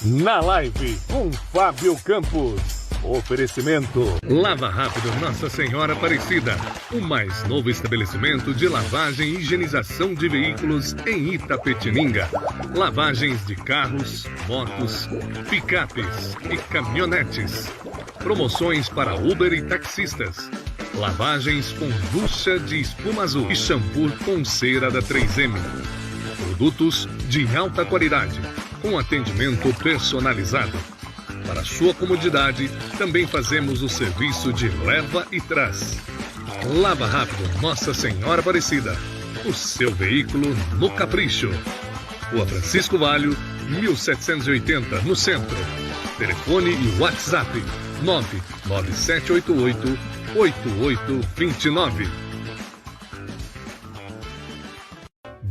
Na live com Fábio Campos. Oferecimento Lava Rápido Nossa Senhora Aparecida, o mais novo estabelecimento de lavagem e higienização de veículos em Itapetininga. Lavagens de carros, motos, picapes e caminhonetes. Promoções para Uber e taxistas. Lavagens com bucha de espuma azul e shampoo com cera da 3M. Produtos de alta qualidade, com atendimento personalizado. Para sua comodidade, também fazemos o serviço de leva e traz. Lava Rápido Nossa Senhora Aparecida, o seu veículo no capricho. Rua Francisco Valho, 1780, no centro. Telefone e WhatsApp 99788-8829.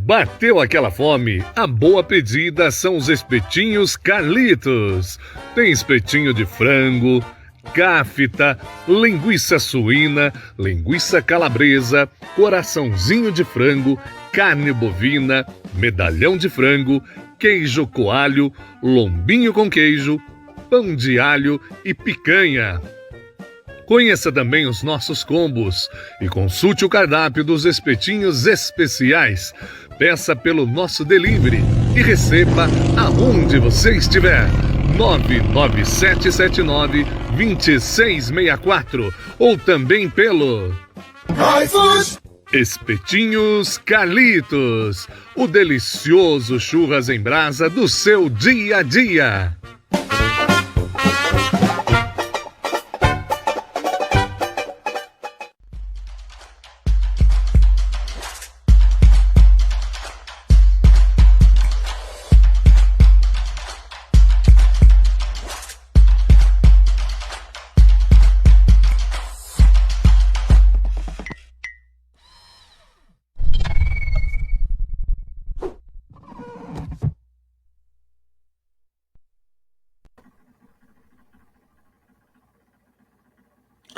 Bateu aquela fome? A boa pedida são os espetinhos Carlitos. Tem espetinho de frango, cafta, linguiça suína, linguiça calabresa, coraçãozinho de frango, carne bovina, medalhão de frango, queijo coalho, lombinho com queijo, pão de alho e picanha. Conheça também os nossos combos e consulte o cardápio dos espetinhos especiais. Peça pelo nosso delivery e receba aonde você estiver. 99779-2664 ou também pelo Espetinhos Carlitos, o delicioso churras em brasa do seu dia a dia.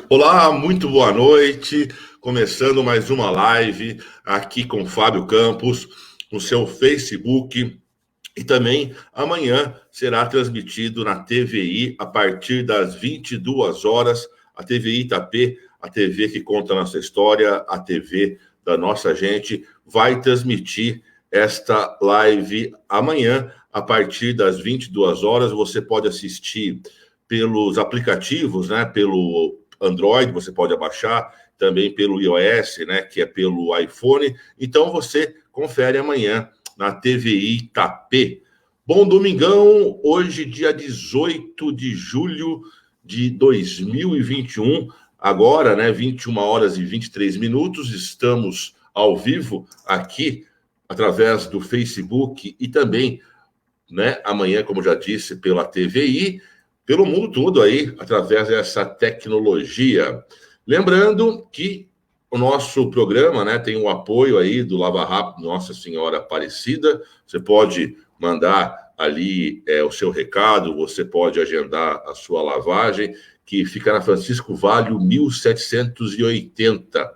Olá, muito boa noite. Começando mais uma live aqui com Fábio Campos, no seu Facebook. E também amanhã será transmitido na TVI a partir das 22 horas. A TVI Itapê, a TV que conta a nossa história, a TV da nossa gente, vai transmitir esta live amanhã a partir das 22 horas. Você pode assistir pelos aplicativos, né? Pelo Android, você pode abaixar, também pelo iOS, né, que é pelo iPhone. Então você confere amanhã na TVI Itapê. Bom domingão, hoje dia 18 de julho de 2021, agora, né, 21 horas e 23 minutos, estamos ao vivo aqui através do Facebook e também, né, amanhã, como já disse, pela TVI, pelo mundo todo aí, através dessa tecnologia. Lembrando que o nosso programa, né, tem o apoio aí do Lava Rápido Nossa Senhora Aparecida. Você pode mandar ali o seu recado, você pode agendar a sua lavagem, que fica na Francisco Valho, 1780.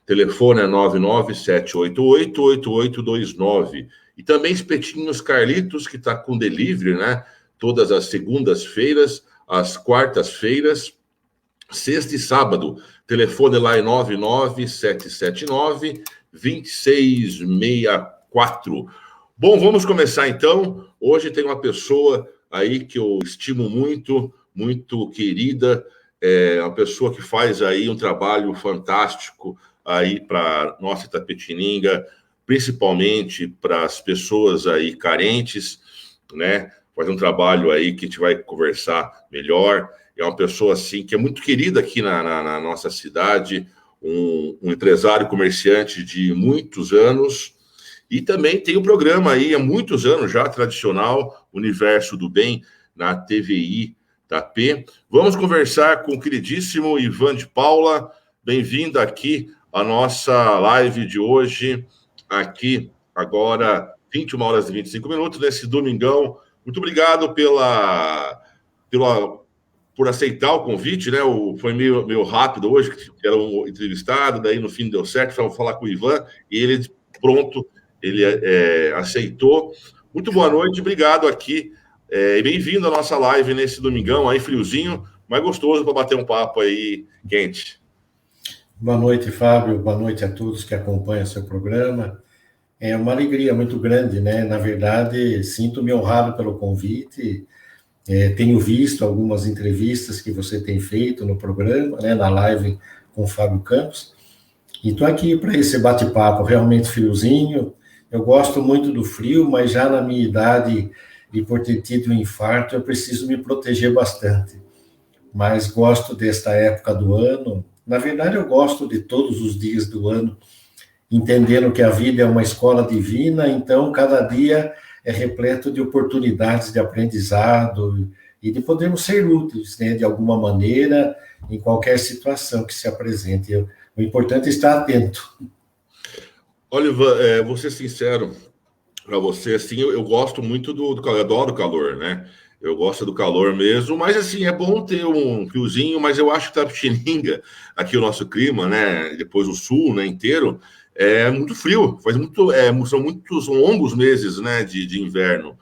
Telefone é 99788-8829. E também Espetinhos Carlitos, que está com delivery, né? Todas as segundas-feiras, às quartas-feiras, sexta e sábado. Telefone lá é 99779-2664. Bom, vamos começar então. Hoje tem uma pessoa aí que eu estimo muito, muito querida, uma pessoa que faz aí um trabalho fantástico aí para nossa Itapetininga, principalmente para as pessoas aí carentes, né? Faz um trabalho aí que a gente vai conversar melhor. É uma pessoa, assim, que é muito querida aqui na nossa cidade, um empresário comerciante de muitos anos, e também tem um programa aí há muitos anos já, tradicional, Universo do Bem, na TVI Itapê. Vamos conversar com o queridíssimo Ivan de Paula. Bem-vindo aqui à nossa live de hoje, aqui agora, 21 horas e 25 minutos, nesse domingão. Muito obrigado por aceitar o convite, né? Foi meio rápido hoje, que era um entrevistado, daí no fim deu certo, vamos falar com o Ivan, e ele, pronto, ele aceitou. Muito boa noite, obrigado aqui E bem-vindo à nossa live nesse domingão aí, friozinho, mas gostoso para bater um papo aí quente. Boa noite, Fábio. Boa noite a todos que acompanham o seu programa. É uma alegria muito grande, né? Na verdade, sinto-me honrado pelo convite. Tenho visto algumas entrevistas que você tem feito no programa, né? Na live com o Fábio Campos. E estou aqui para esse bate-papo realmente friozinho. Eu gosto muito do frio, mas já na minha idade e por ter tido um infarto, eu preciso me proteger bastante. Mas gosto desta época do ano. Na verdade, eu gosto de todos os dias do ano, entendendo que a vida é uma escola divina, então cada dia é repleto de oportunidades de aprendizado e de podermos ser úteis, né, de alguma maneira, em qualquer situação que se apresente. O importante é estar atento. Oliver, vou ser sincero para você, assim, eu gosto muito do calor, eu adoro o calor, né? Eu gosto do calor mesmo, mas assim, é bom ter um friozinho, mas eu acho que Tapetininga, aqui o nosso clima, né? Depois o sul, né, inteiro, é muito frio, são longos meses, né, de inverno.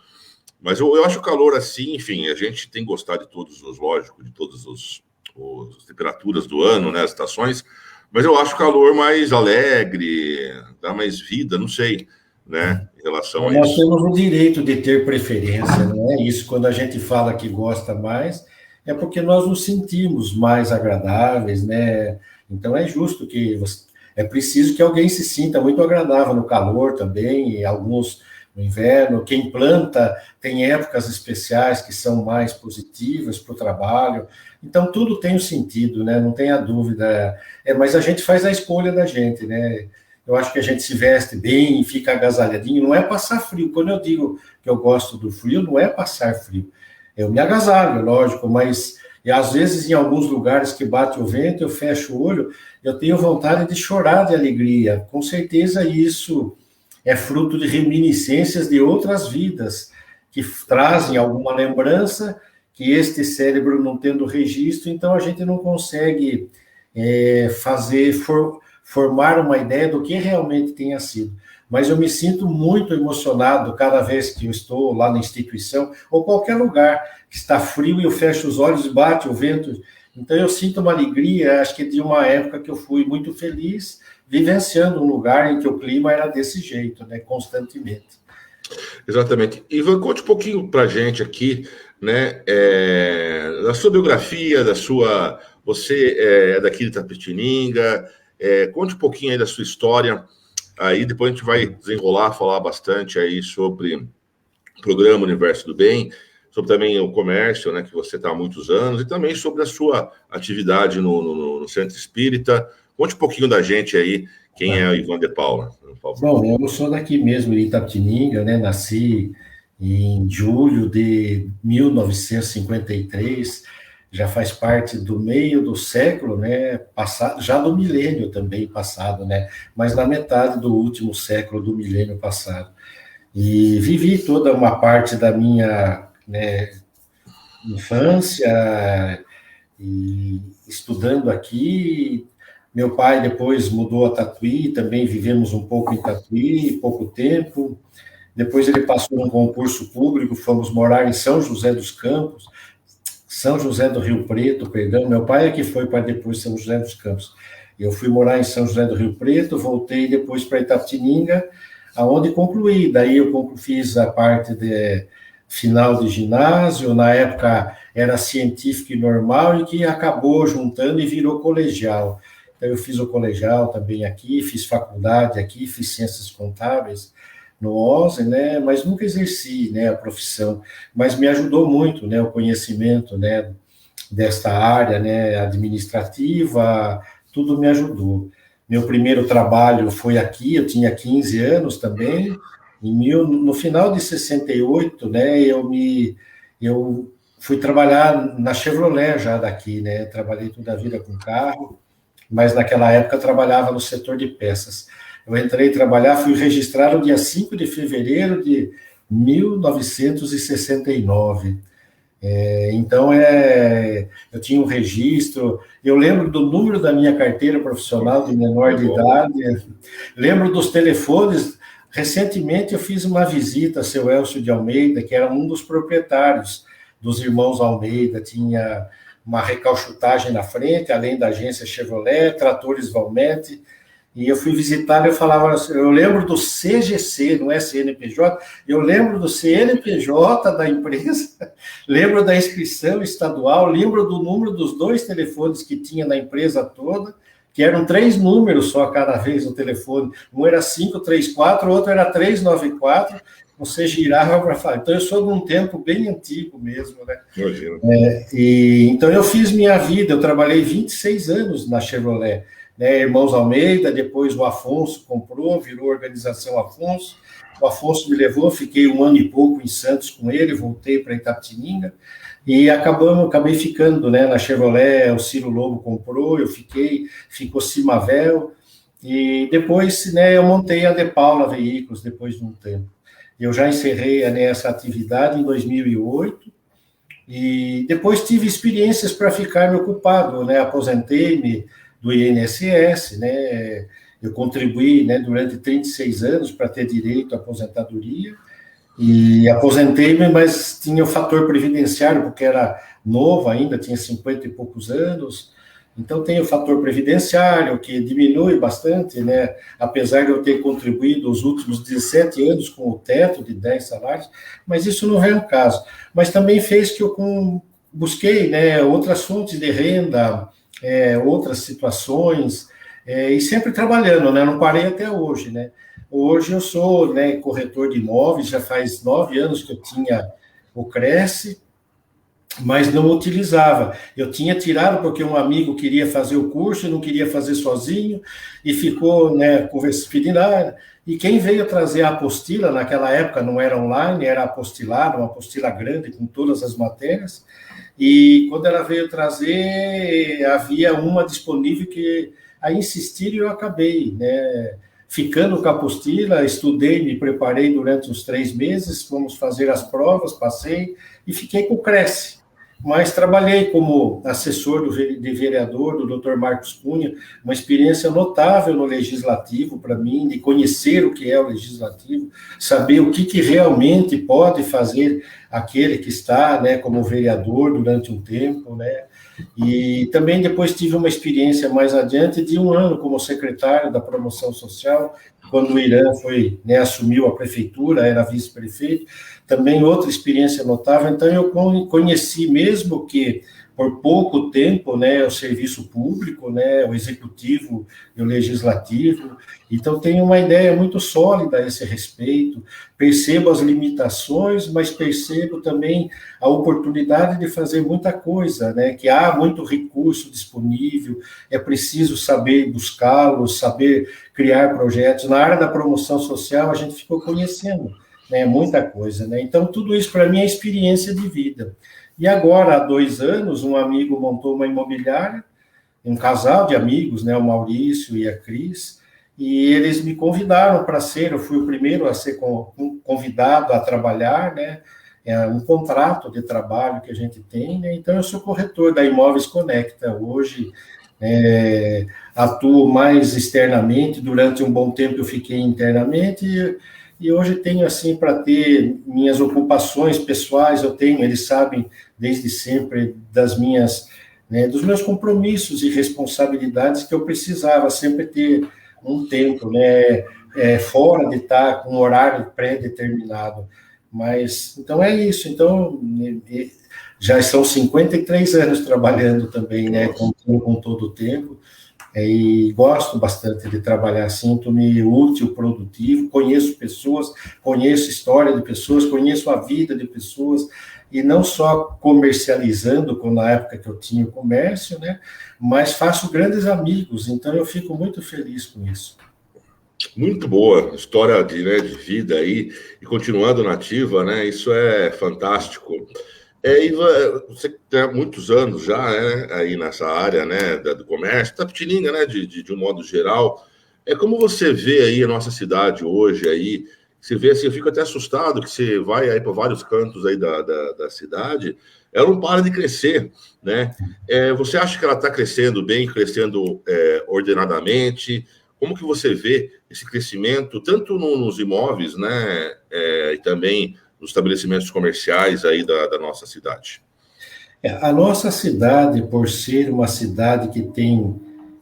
Mas eu acho o calor assim, enfim, a gente tem gostado de lógico, de todas as temperaturas do ano, né, as estações, mas eu acho o calor mais alegre, dá mais vida, não sei, né, em relação a Nós isso. temos o direito de ter preferência, não é isso? Quando a gente fala que gosta mais, é porque nós nos sentimos mais agradáveis, né? Então é justo é preciso que alguém se sinta muito agradável no calor também, e alguns no inverno. Quem planta tem épocas especiais que são mais positivas para o trabalho. Então tudo tem um sentido, né? Não tenha dúvida. Mas a gente faz a escolha da gente, né? Eu acho que a gente se veste bem e fica agasalhadinho, não é passar frio. Quando eu digo que eu gosto do frio, não é passar frio. Eu me agasalho, lógico, mas e às vezes em alguns lugares que bate o vento, eu fecho o olho, eu tenho vontade de chorar de alegria. Com certeza isso é fruto de reminiscências de outras vidas que trazem alguma lembrança que este cérebro não tendo registro, então a gente não consegue formar uma ideia do que realmente tenha sido. Mas eu me sinto muito emocionado cada vez que eu estou lá na instituição, ou qualquer lugar que está frio e eu fecho os olhos e bate o vento. Então eu sinto uma alegria, acho que de uma época que eu fui muito feliz, vivenciando um lugar em que o clima era desse jeito, né, constantemente. Exatamente. Ivan, conte um pouquinho para a gente aqui, né, da sua biografia, você é daqui de Tapetininga, conte um pouquinho aí da sua história, aí depois a gente vai desenrolar, falar bastante aí sobre o programa Universo do Bem, sobre também o comércio, né, que você está há muitos anos, e também sobre a sua atividade no Centro Espírita. Conte um pouquinho da gente aí, quem é o Ivan de Paula, por favor. Bom, eu sou daqui mesmo, de Itapetininga, né, nasci em julho de 1953, já faz parte do meio do século, né, passado, já do milênio também passado, né, mas na metade do último século do milênio passado. E vivi toda uma parte da minha, né, infância e estudando aqui. Meu pai depois mudou a Tatuí, também vivemos um pouco em Tatuí, pouco tempo. Depois ele passou num concurso público, fomos morar em São José dos Campos, São José do Rio Preto, perdão. Meu pai é que foi para depois São José dos Campos. Eu fui morar em São José do Rio Preto, voltei depois para Itapetininga, aonde concluí. Daí eu fiz a parte de final de ginásio, na época era científico e normal, e que acabou juntando e virou colegial. Então eu fiz o colegial também aqui, fiz faculdade aqui, fiz ciências contábeis no OSE, né, mas nunca exerci, né, a profissão, mas me ajudou muito, né, o conhecimento, né, desta área, né, administrativa, tudo me ajudou. Meu primeiro trabalho foi aqui, eu tinha 15 anos também, no final de 68, né, eu fui trabalhar na Chevrolet já daqui, né, trabalhei toda a vida com carro, mas naquela época eu trabalhava no setor de peças. Eu entrei trabalhar, fui registrado dia 5 de fevereiro de 1969. Então, eu tinha um registro, eu lembro do número da minha carteira profissional de menor de idade, lembro dos telefones, Recentemente eu fiz uma visita a seu Elcio de Almeida, que era um dos proprietários dos irmãos Almeida, tinha uma recalchutagem na frente, além da agência Chevrolet, tratores Valmet, e eu fui visitar, eu lembro do CGC, não é CNPJ, eu lembro do CNPJ da empresa, lembro da inscrição estadual, lembro do número dos 2 telefones que tinha na empresa toda, que eram 3 números só cada vez no telefone, um era 534, o outro era 394, você girava para falar. Então, eu sou de um tempo bem antigo mesmo, né? Então, eu fiz minha vida, eu trabalhei 26 anos na Chevrolet, né? Irmãos Almeida, depois o Afonso comprou, virou Organização Afonso, o Afonso me levou, fiquei 1 ano e pouco em Santos com ele, voltei para Itapetininga, e acabei ficando, né, na Chevrolet, o Ciro Lobo comprou, ficou Cimavel, e depois, né, eu montei a De Paula Veículos, depois de um tempo. Eu já encerrei, né, essa atividade em 2008, e depois tive experiências para ficar me ocupado, né, aposentei-me do INSS, né, eu contribuí, né, durante 36 anos para ter direito à aposentadoria, e aposentei-me, mas tinha o fator previdenciário, porque era novo ainda, tinha 50 e poucos anos, então tem o fator previdenciário, que diminui bastante, né? Apesar de eu ter contribuído os últimos 17 anos com o teto de 10 salários, mas isso não é o caso. Mas também fez que eu busquei, né, outras fontes de renda, outras situações, e sempre trabalhando, né? Não parei até hoje, né? Hoje eu sou, né, corretor de imóveis, já faz 9 anos que eu tinha o Cresce, mas não utilizava. Eu tinha tirado porque um amigo queria fazer o curso e não queria fazer sozinho, e ficou, né, conversando. E quem veio trazer a apostila, naquela época não era online, era apostilado, uma apostila grande com todas as matérias, e quando ela veio trazer, havia uma disponível que aí insistiram e eu acabei, né, ficando com a apostila, estudei, me preparei durante uns 3 meses, fomos fazer as provas, passei, e fiquei com o Cresce. Mas trabalhei como assessor de vereador do Dr. Marcos Cunha, uma experiência notável no legislativo para mim, de conhecer o que é o legislativo, saber o que realmente pode fazer aquele que está, né, como vereador durante um tempo, né? E também depois tive uma experiência mais adiante de 1 ano como secretário da promoção social, quando o Irã foi, né, assumiu a prefeitura, era vice-prefeito, também outra experiência notável. Então eu conheci, mesmo que por pouco tempo, né, o serviço público, né, o executivo e o legislativo. Então tenho uma ideia muito sólida a esse respeito, percebo as limitações, mas percebo também a oportunidade de fazer muita coisa, né, que há muito recurso disponível, é preciso saber buscá-los, saber criar projetos. Na área da promoção social a gente ficou conhecendo, né, muita coisa, né? Então tudo isso para mim é experiência de vida. E agora, há 2 anos, um amigo montou uma imobiliária, um casal de amigos, né, o Maurício e a Cris, e eles me convidaram para eu fui o primeiro a ser convidado a trabalhar, né, é um contrato de trabalho que a gente tem, né, então eu sou corretor da Imóveis Conecta, hoje atuo mais externamente, durante um bom tempo eu fiquei internamente, e hoje tenho, assim, para ter minhas ocupações pessoais, eles sabem desde sempre das minhas, né, dos meus compromissos e responsabilidades, que eu precisava sempre ter um tempo, né, fora de estar com um horário pré-determinado. Mas, então é isso. Então, já são 53 anos trabalhando também, né, com todo o tempo. E gosto bastante de trabalhar assim, sinto-me útil, produtivo, conheço pessoas, conheço história de pessoas, conheço a vida de pessoas, e não só comercializando, como na época que eu tinha o comércio, né, mas faço grandes amigos, então eu fico muito feliz com isso. Muito boa história de vida aí, e continuando nativa, né, isso é fantástico. Iva, você tem muitos anos já, né, aí nessa área, né, do comércio, Itapetininga, né, de um modo geral. Como você vê aí a nossa cidade hoje aí? Você vê assim, eu fico até assustado que você vai aí para vários cantos aí da cidade, ela não para de crescer, né? Você acha que ela está crescendo bem, crescendo ordenadamente? Como que você vê esse crescimento, tanto nos imóveis, né, e também nos estabelecimentos comerciais aí da nossa cidade? A nossa cidade, por ser uma cidade que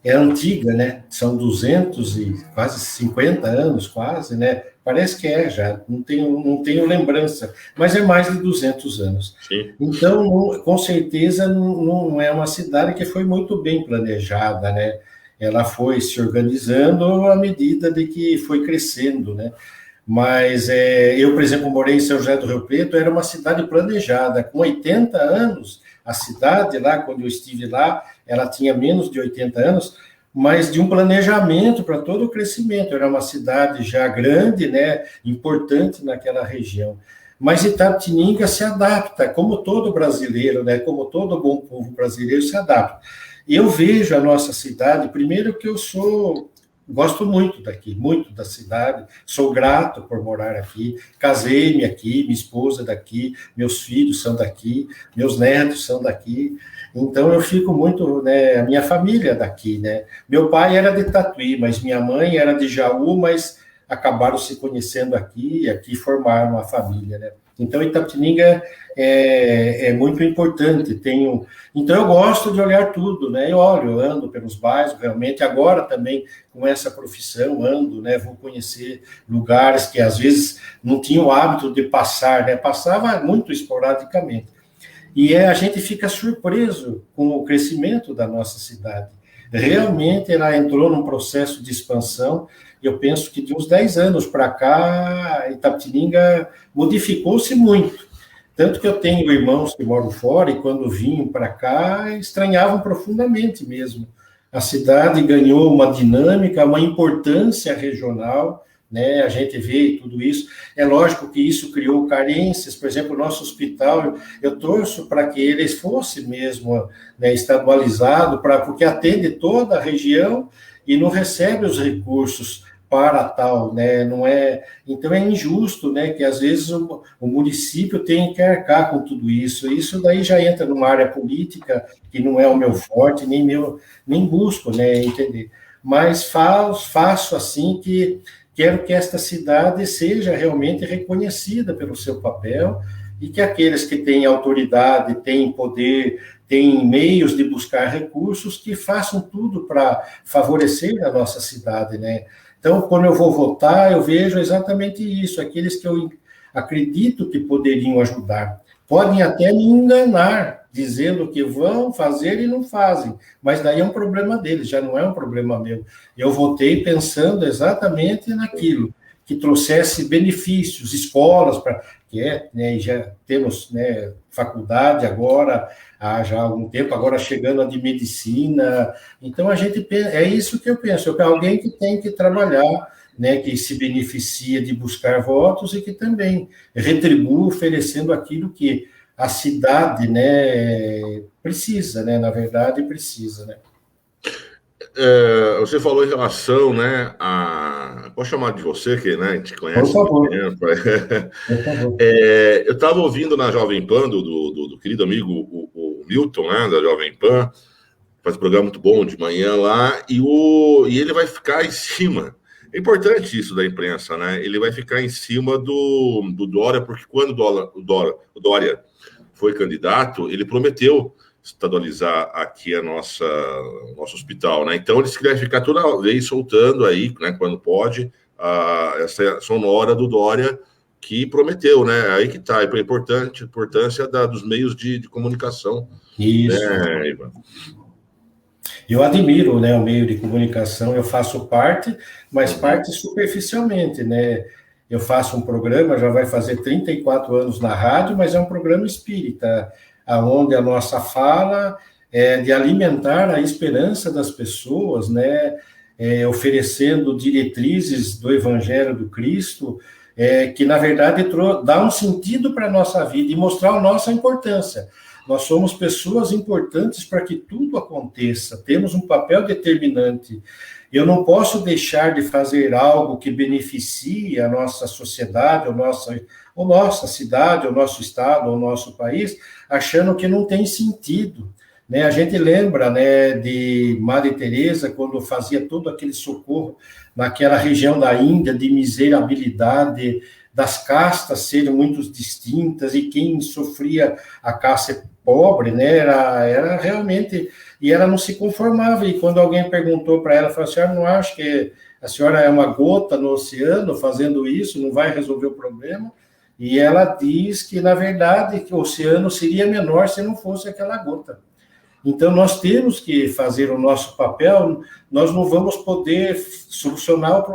é antiga, né? São 200 e quase 50 anos, quase, né? Parece que já, não tenho lembrança, mas é mais de 200 anos. Sim. Então, com certeza, não é uma cidade que foi muito bem planejada, né? Ela foi se organizando à medida de que foi crescendo, né? Mas eu, por exemplo, morei em São José do Rio Preto, era uma cidade planejada, com 80 anos, a cidade lá, quando eu estive lá, ela tinha menos de 80 anos, mas de um planejamento para todo o crescimento. Era uma cidade já grande, né, importante naquela região. Mas Itapetininga se adapta, como todo brasileiro, né, como todo bom povo brasileiro se adapta. Eu vejo a nossa cidade, primeiro que gosto muito daqui, muito da cidade, sou grato por morar aqui, casei-me aqui, minha esposa é daqui, meus filhos são daqui, meus netos são daqui, então eu fico muito, né, a minha família é daqui, né, meu pai era de Tatuí, mas minha mãe era de Jaú, mas acabaram se conhecendo aqui, e aqui formaram a família, né. Então, Itapetininga é muito importante. Então, eu gosto de olhar tudo, né? Eu ando pelos bairros, realmente. Agora também, com essa profissão, ando, né? Vou conhecer lugares que, às vezes, não tinha o hábito de passar, né? Passava muito esporadicamente. E a gente fica surpreso com o crescimento da nossa cidade. Realmente, ela entrou num processo de expansão. Eu penso que de uns 10 anos para cá, Itapetininga modificou-se muito. Tanto que eu tenho irmãos que moram fora e quando vinham para cá, estranhavam profundamente mesmo. A cidade ganhou uma dinâmica, uma importância regional, né? A gente vê tudo isso. É lógico que isso criou carências, por exemplo, o nosso hospital, eu torço para que ele fosse mesmo, né, estadualizado, porque atende toda a região e não recebe os recursos para tal, né? Não é, então é injusto, né, que às vezes o município tem que arcar com tudo isso. Isso daí já entra numa área política que não é o meu forte, nem busco, né, entender. Mas faço assim que quero que esta cidade seja realmente reconhecida pelo seu papel e que aqueles que têm autoridade, têm poder, têm meios de buscar recursos, que façam tudo para favorecer a nossa cidade, né? Então, quando eu vou votar, eu vejo exatamente isso, aqueles que eu acredito que poderiam ajudar. Podem até me enganar, dizendo que vão fazer e não fazem, mas daí é um problema deles, já não é um problema meu. Eu votei pensando exatamente naquilo, que trouxesse benefícios, escolas, né, já temos, né, faculdade agora, há já algum tempo, agora chegando a de medicina. Então, é isso que eu penso, é alguém que tem que trabalhar, né, que se beneficia de buscar votos e que também retribui oferecendo aquilo que a cidade, né, precisa, né, na verdade precisa, né. Você falou em relação, né, posso chamar de você, que, né, a gente conhece há muito tempo. Por favor. Eu estava ouvindo na Jovem Pan, do querido amigo o Milton, né, da Jovem Pan, faz um programa muito bom de manhã lá, e ele vai ficar em cima. É importante isso da imprensa, né? Ele vai ficar em cima do Dória, porque quando o Dória foi candidato, ele prometeu estadualizar aqui o nosso hospital, né? Então, ele vai ficar toda vez soltando aí, né, quando pode, essa sonora do Dória, que prometeu, né? Aí que está, a importância dos meios de comunicação. Isso. Né, Ivan? Eu admiro, né, o meio de comunicação, eu faço parte, mas parte superficialmente, né? Eu faço um programa, já vai fazer 34 anos na rádio, mas é um programa espírita, onde a nossa fala é de alimentar a esperança das pessoas, né? Oferecendo diretrizes do Evangelho do Cristo, que, na verdade, dá um sentido para a nossa vida e mostrar a nossa importância. Nós somos pessoas importantes para que tudo aconteça, temos um papel determinante. Eu não posso deixar de fazer algo que beneficie a nossa sociedade, ou nossa cidade, o nosso estado, o nosso país, achando que não tem sentido. né? A gente lembra, né, de Madre Teresa quando fazia todo aquele socorro naquela região da Índia de miserabilidade, das castas serem muito distintas e quem sofria a casta pobre, né, era realmente, e ela não se conformava, e quando alguém perguntou para ela, falou, a senhora não acha que a senhora é uma gota no oceano fazendo isso, não vai resolver o problema? E ela diz que, na verdade, que o oceano seria menor se não fosse aquela gota. Então, nós temos que fazer o nosso papel, nós não vamos poder solucionar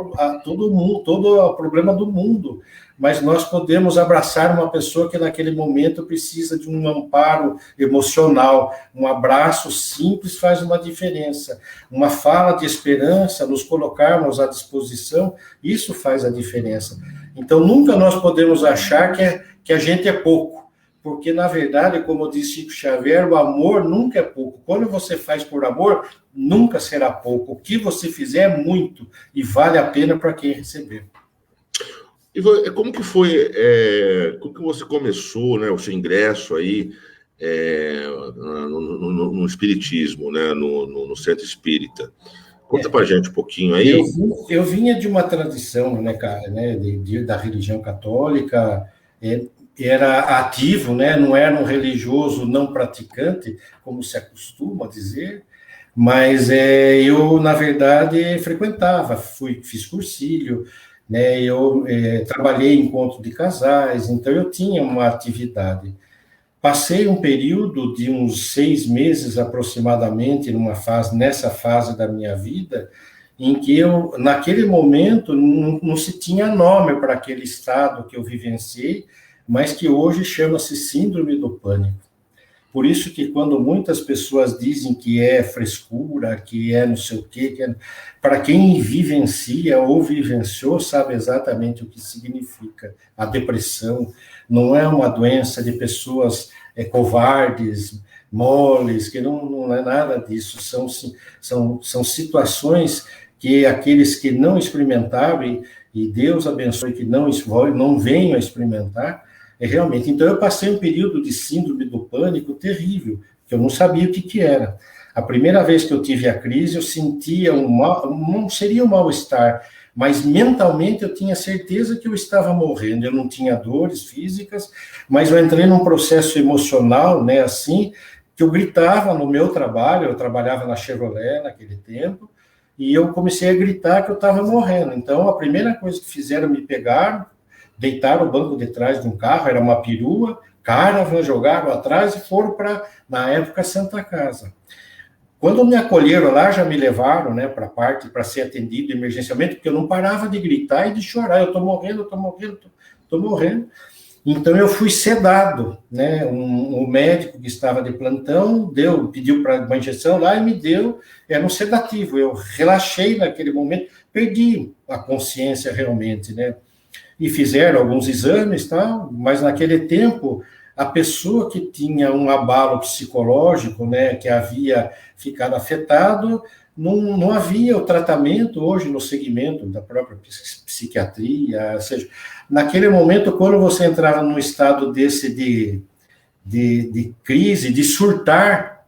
todo o problema do mundo, mas nós podemos abraçar uma pessoa que naquele momento precisa de um amparo emocional, um abraço simples faz uma diferença, uma fala de esperança, nos colocarmos à disposição, isso faz a diferença. Então, nunca nós podemos achar que a gente é pouco, porque, na verdade, como disse Chico Xavier, o amor nunca é pouco. Quando você faz por amor, nunca será pouco. O que você fizer é muito, e vale a pena para quem receber. E como que foi, como que você começou, né, o seu ingresso aí no espiritismo, né, no centro espírita? Conta para a gente um pouquinho aí. Eu vinha de uma tradição, né, cara, né, da religião católica, era ativo, né, não era um religioso não praticante, como se acostuma dizer, mas eu, na verdade, frequentava, fiz cursilho, né, eu trabalhei em encontro de casais, então eu tinha uma atividade. Passei um período de uns 6 meses aproximadamente nessa fase da minha vida, em que eu, naquele momento, não se tinha nome para aquele estado que eu vivenciei, mas que hoje chama-se síndrome do pânico. Por isso que quando muitas pessoas dizem que é frescura, que é não sei o quê, para quem vivencia ou vivenciou, sabe exatamente o que significa a depressão. Não é uma doença de pessoas covardes, moles, que não é nada disso. São situações que aqueles que não experimentaram, e Deus abençoe que não venham a experimentar, realmente. Então, eu passei um período de síndrome do pânico terrível, que eu não sabia o que era. A primeira vez que eu tive a crise, eu sentia não seria um mal-estar, mas mentalmente eu tinha certeza que eu estava morrendo. Eu não tinha dores físicas, mas eu entrei num processo emocional, né, assim, que eu gritava no meu trabalho, eu trabalhava na Chevrolet naquele tempo, e eu comecei a gritar que eu estava morrendo. Então, a primeira coisa que fizeram, me pegaram, deitaram o banco de trás de um carro, era uma perua, caravan, jogaram atrás e foram para, na época, Santa Casa. Quando me acolheram lá, já me levaram, né, para ser atendido emergencialmente, porque eu não parava de gritar e de chorar, eu estou morrendo, estou morrendo. Então, eu fui sedado, né, um médico que estava de plantão, pediu para uma injeção lá e me deu, era um sedativo, eu relaxei naquele momento, perdi a consciência realmente, né, e fizeram alguns exames e tal, mas naquele tempo, a pessoa que tinha um abalo psicológico, né, que havia ficado afetado, não havia o tratamento hoje no segmento da própria psiquiatria, ou seja, naquele momento, quando você entrava num estado desse de crise, de surtar,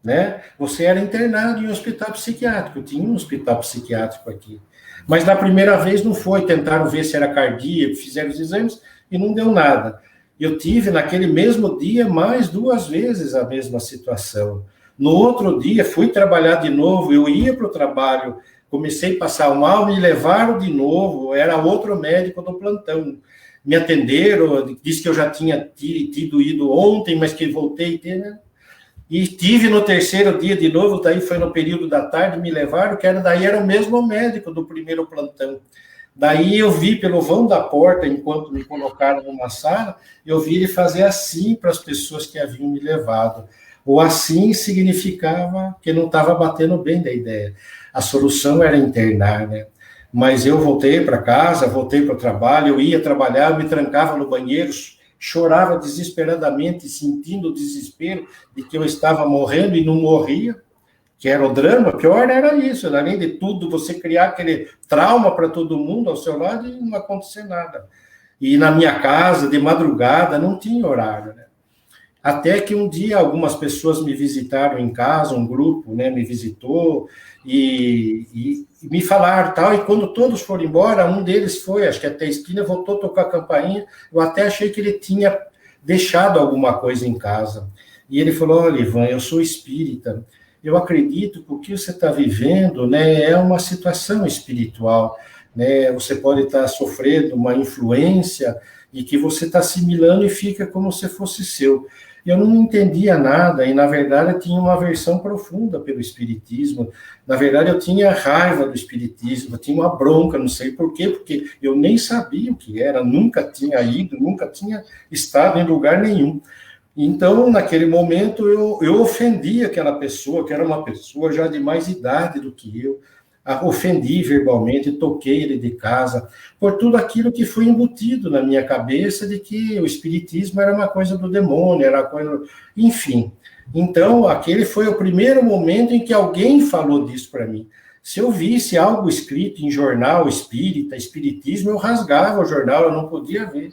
né, você era internado em um hospital psiquiátrico, tinha um hospital psiquiátrico aqui. Mas na primeira vez não foi, tentaram ver se era cardíaco, fizeram os exames e não deu nada. Eu tive naquele mesmo dia mais 2 vezes a mesma situação. No outro dia fui trabalhar de novo, eu ia para o trabalho, comecei a passar mal, me levaram de novo, era outro médico do plantão. Me atenderam, disse que eu já tinha ido ontem, mas que voltei, né? E tive no 3º dia de novo, daí foi no período da tarde, me levaram, daí era o mesmo médico do primeiro plantão. Daí eu vi pelo vão da porta, enquanto me colocaram numa sala, eu vi ele fazer assim para as pessoas que haviam me levado. O assim significava que não estava batendo bem da ideia. A solução era internar, né? Mas eu voltei para casa, voltei para o trabalho, eu ia trabalhar, me trancava no banheiro, chorava desesperadamente, sentindo o desespero de que eu estava morrendo e não morria, que era o drama. Pior era isso, além de tudo, você criar aquele trauma para todo mundo ao seu lado e não acontecer nada. E na minha casa, de madrugada, não tinha horário, né? Até que um dia algumas pessoas me visitaram em casa, um grupo, né, me visitou e me falaram tal, e quando todos foram embora, um deles foi, acho que até a esquina, voltou a tocar a campainha, eu até achei que ele tinha deixado alguma coisa em casa. E ele falou, olha, Ivan, eu sou espírita, eu acredito que o que você está vivendo, né, é uma situação espiritual, né, você pode estar sofrendo uma influência e que você está assimilando e fica como se fosse seu. Eu não entendia nada, e na verdade eu tinha uma aversão profunda pelo espiritismo, na verdade eu tinha raiva do espiritismo, eu tinha uma bronca, não sei por quê, porque eu nem sabia o que era, nunca tinha ido, nunca tinha estado em lugar nenhum. Então, naquele momento, eu ofendi aquela pessoa, que era uma pessoa já de mais idade do que eu, ofendi verbalmente, toquei ele de casa, por tudo aquilo que foi embutido na minha cabeça de que o espiritismo era uma coisa do demônio, era coisa... Enfim, então, aquele foi o primeiro momento em que alguém falou disso para mim. Se eu visse algo escrito em jornal espírita, espiritismo, eu rasgava o jornal, eu não podia ver.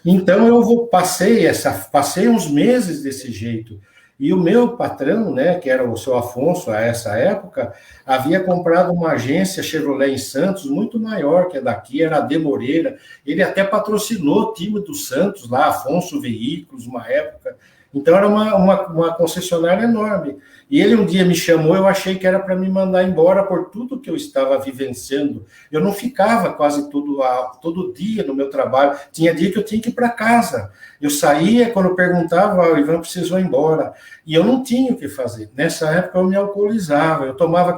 Então, passei uns meses desse jeito. E o meu patrão, né, que era o seu Afonso, a essa época, havia comprado uma agência Chevrolet em Santos, muito maior que a daqui, era a De Moreira. Ele até patrocinou o time do Santos lá, Afonso Veículos, uma época. Então, era uma concessionária enorme. E ele um dia me chamou, eu achei que era para me mandar embora por tudo que eu estava vivenciando. Eu não ficava quase todo dia no meu trabalho. Tinha dia que eu tinha que ir para casa. Eu saía, quando eu perguntava, o Ivan precisou ir embora. E eu não tinha o que fazer. Nessa época, eu me alcoolizava. Eu tomava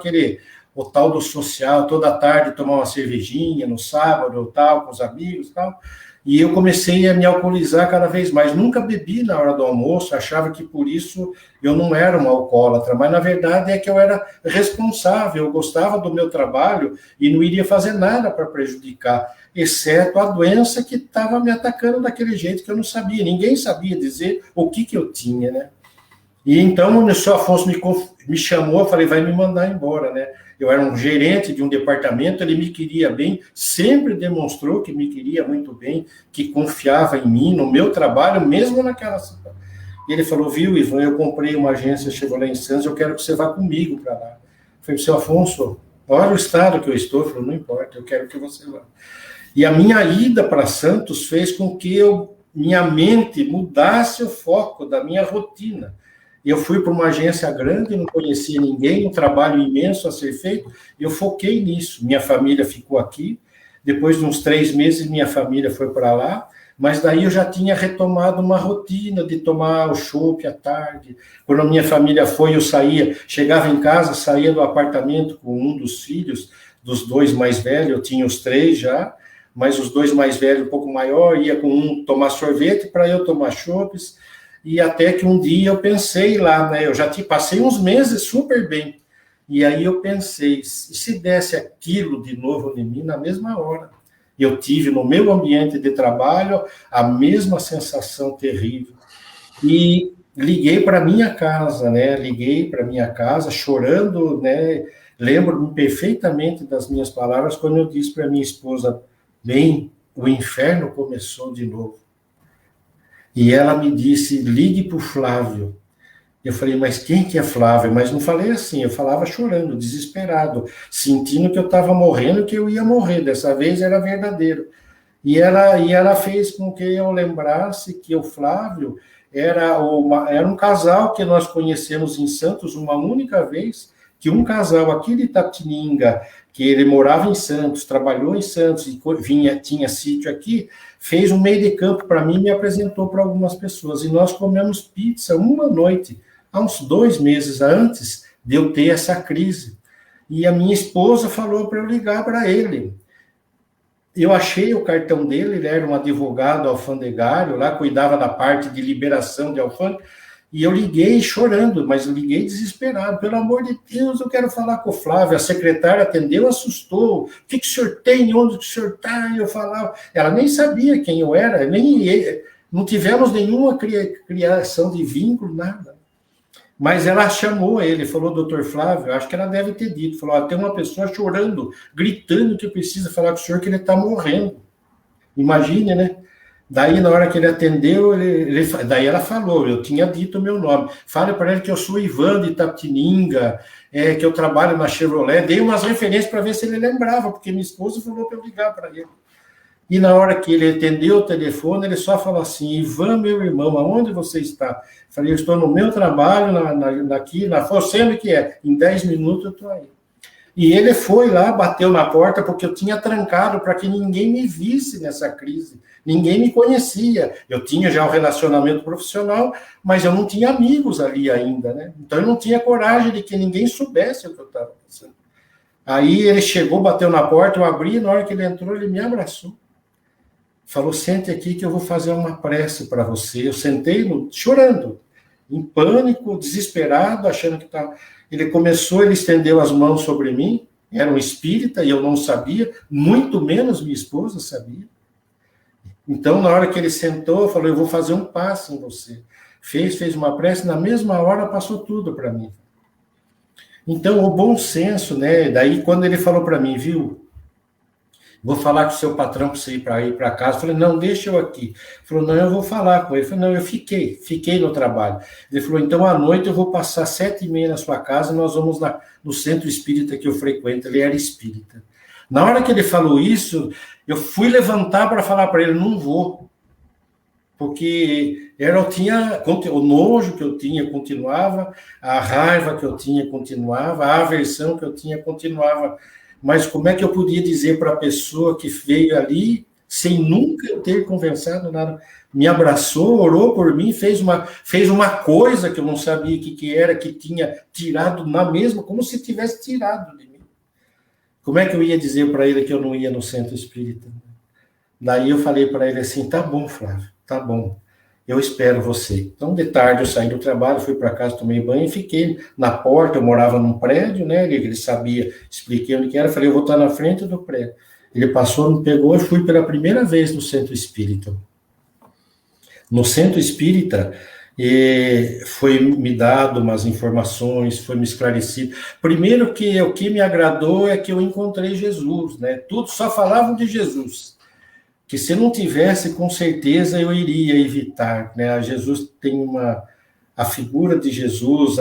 o tal do social, toda tarde tomar uma cervejinha, no sábado, tal, com os amigos, tal. E eu comecei a me alcoolizar cada vez mais. Nunca bebi na hora do almoço, achava que por isso eu não era um alcoólatra, mas na verdade é que eu era responsável, eu gostava do meu trabalho e não iria fazer nada para prejudicar, exceto a doença que estava me atacando daquele jeito que eu não sabia. Ninguém sabia dizer o que eu tinha, né? E então o senhor Afonso me chamou, eu falei, vai me mandar embora, né? Eu era um gerente de um departamento, ele me queria bem, sempre demonstrou que me queria muito bem, que confiava em mim, no meu trabalho, mesmo naquela situação. E ele falou, viu, Ivan, eu comprei uma agência Chevrolet em Santos, eu quero que você vá comigo para lá. Eu falei, seu Afonso, olha o estado que eu estou. Ele falou, não importa, eu quero que você vá. E a minha ida para Santos fez com que minha mente mudasse o foco da minha rotina. Eu fui para uma agência grande, não conhecia ninguém, um trabalho imenso a ser feito, eu foquei nisso. Minha família ficou aqui, depois de uns 3 meses, minha família foi para lá, mas daí eu já tinha retomado uma rotina de tomar o chopp à tarde. Quando a minha família foi, eu saía, chegava em casa, saía do apartamento com um dos filhos, dos 2 mais velhos, eu tinha os 3 já, mas os 2 mais velhos, um pouco maior, ia com um tomar sorvete para eu tomar chopps. E até que um dia eu pensei lá, né? Eu já passei uns meses super bem. E aí eu pensei, se desse aquilo de novo em mim na mesma hora? Eu tive no meu ambiente de trabalho a mesma sensação terrível. E liguei para minha casa, né? Liguei para minha casa chorando, né? Lembro-me perfeitamente das minhas palavras quando eu disse para minha esposa, bem, o inferno começou de novo. E ela me disse, ligue para o Flávio. Eu falei, mas quem que é Flávio? Mas não falei assim, eu falava chorando, desesperado, sentindo que eu estava morrendo, que eu ia morrer, dessa vez era verdadeiro. E ela fez com que eu lembrasse que o Flávio era um casal que nós conhecemos em Santos uma única vez, que um casal aqui de Itapetininga, que ele morava em Santos, trabalhou em Santos e tinha sítio aqui, fez um meio de campo para mim e me apresentou para algumas pessoas. E nós comemos pizza uma noite, há uns 2 meses antes de eu ter essa crise. E a minha esposa falou para eu ligar para ele. Eu achei o cartão dele, ele era um advogado alfandegário, lá cuidava da parte de liberação de alfândega, e eu liguei chorando, mas eu liguei desesperado. Pelo amor de Deus, eu quero falar com o Flávio. A secretária atendeu, assustou. O que o senhor tem? Onde o senhor está? E eu falava. Ela nem sabia quem eu era, não tivemos nenhuma criação de vínculo, nada. Mas ela chamou ele, falou, doutor Flávio, acho que ela deve ter dito, falou, tem uma pessoa chorando, gritando que precisa falar com o senhor, que ele está morrendo. Imagine, né? Daí, na hora que ele atendeu, daí ela falou, eu tinha dito o meu nome. Fale para ele que eu sou Ivan de Itapetininga, que eu trabalho na Chevrolet. Dei umas referências para ver se ele lembrava, porque minha esposa falou para eu ligar para ele. E na hora que ele atendeu o telefone, ele só falou assim, Ivan, meu irmão, aonde você está? Falei, eu estou no meu trabalho, você onde que é? Em 10 minutos eu estou aí. E ele foi lá, bateu na porta, porque eu tinha trancado para que ninguém me visse nessa crise. Ninguém me conhecia. Eu tinha já um relacionamento profissional, mas eu não tinha amigos ali ainda, né? Então eu não tinha coragem de que ninguém soubesse o que eu estava pensando. Aí ele chegou, bateu na porta, eu abri, e na hora que ele entrou, ele me abraçou. Falou, sente aqui que eu vou fazer uma prece para você. Eu sentei chorando, em pânico, desesperado, achando que estava... Ele estendeu as mãos sobre mim, era um espírita, e eu não sabia, muito menos minha esposa sabia. Então, na hora que ele sentou, falou, eu vou fazer um passe em você. Fez uma prece, na mesma hora passou tudo para mim. Então, o bom senso, né? Daí, quando ele falou para mim, viu, vou falar com o seu patrão para você ir para casa. Eu falei, não, deixa eu aqui. Ele falou, não, eu vou falar com ele. Eu falei, não, eu fiquei no trabalho. Ele falou, então, à noite eu vou passar 7h30 na sua casa, e nós vamos no centro espírita que eu frequento. Ele era espírita. Na hora que ele falou isso, eu fui levantar para falar para ele, não vou. Porque o nojo que eu tinha continuava, a raiva que eu tinha continuava, a aversão que eu tinha continuava. Mas como é que eu podia dizer para a pessoa que veio ali, sem nunca ter conversado nada, me abraçou, orou por mim, fez uma coisa que eu não sabia o que era, que tinha tirado na mesma, como se tivesse tirado de mim. Como é que eu ia dizer para ele que eu não ia no centro espírita? Daí eu falei para ele assim, tá bom, Flávio, tá bom. Eu espero você. Então, de tarde, eu saí do trabalho, fui para casa, tomei banho e fiquei na porta. Eu morava num prédio, né? Ele sabia, expliquei onde que era. Falei, eu vou estar na frente do prédio. Ele passou, me pegou e fui pela primeira vez no centro espírita. No centro espírita, foi me dado umas informações, foi me esclarecido. Primeiro, o que me agradou é que eu encontrei Jesus, né? Tudo só falavam de Jesus. Que se não tivesse, com certeza eu iria evitar, né? Jesus tem a figura de Jesus,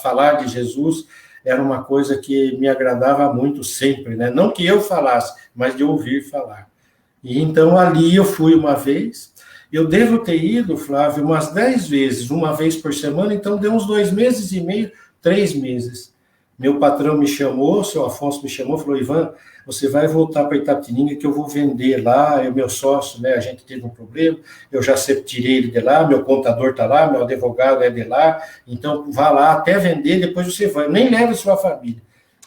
falar de Jesus, era uma coisa que me agradava muito sempre, né? Não que eu falasse, mas de ouvir falar. E então ali eu fui uma vez, eu devo ter ido, Flávio, umas 10 vezes, uma vez por semana, então deu uns 2 meses e meio, 3 meses. Meu patrão me chamou, o seu Afonso me chamou, falou, Ivan, você vai voltar para Itapetininga que eu vou vender lá, é o meu sócio, né, a gente teve um problema, eu já tirei ele de lá, meu contador está lá, meu advogado é de lá, então vá lá até vender, depois você vai, nem leve sua família.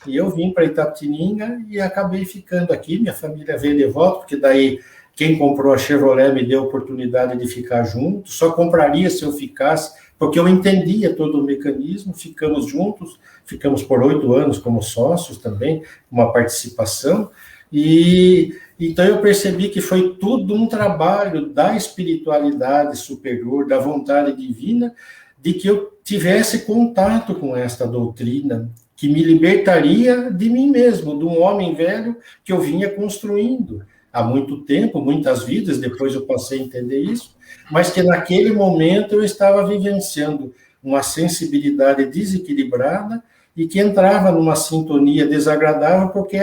E eu vim para Itapetininga e acabei ficando aqui, minha família veio de volta, porque daí quem comprou a Chevrolet me deu a oportunidade de ficar junto, só compraria se eu ficasse, porque eu entendia todo o mecanismo, ficamos juntos, ficamos por 8 anos como sócios também, uma participação, e então eu percebi que foi tudo um trabalho da espiritualidade superior, da vontade divina, de que eu tivesse contato com esta doutrina, que me libertaria de mim mesmo, de um homem velho que eu vinha construindo há muito tempo, muitas vidas, depois eu passei a entender isso, mas que naquele momento eu estava vivenciando uma sensibilidade desequilibrada e que entrava numa sintonia desagradável, porque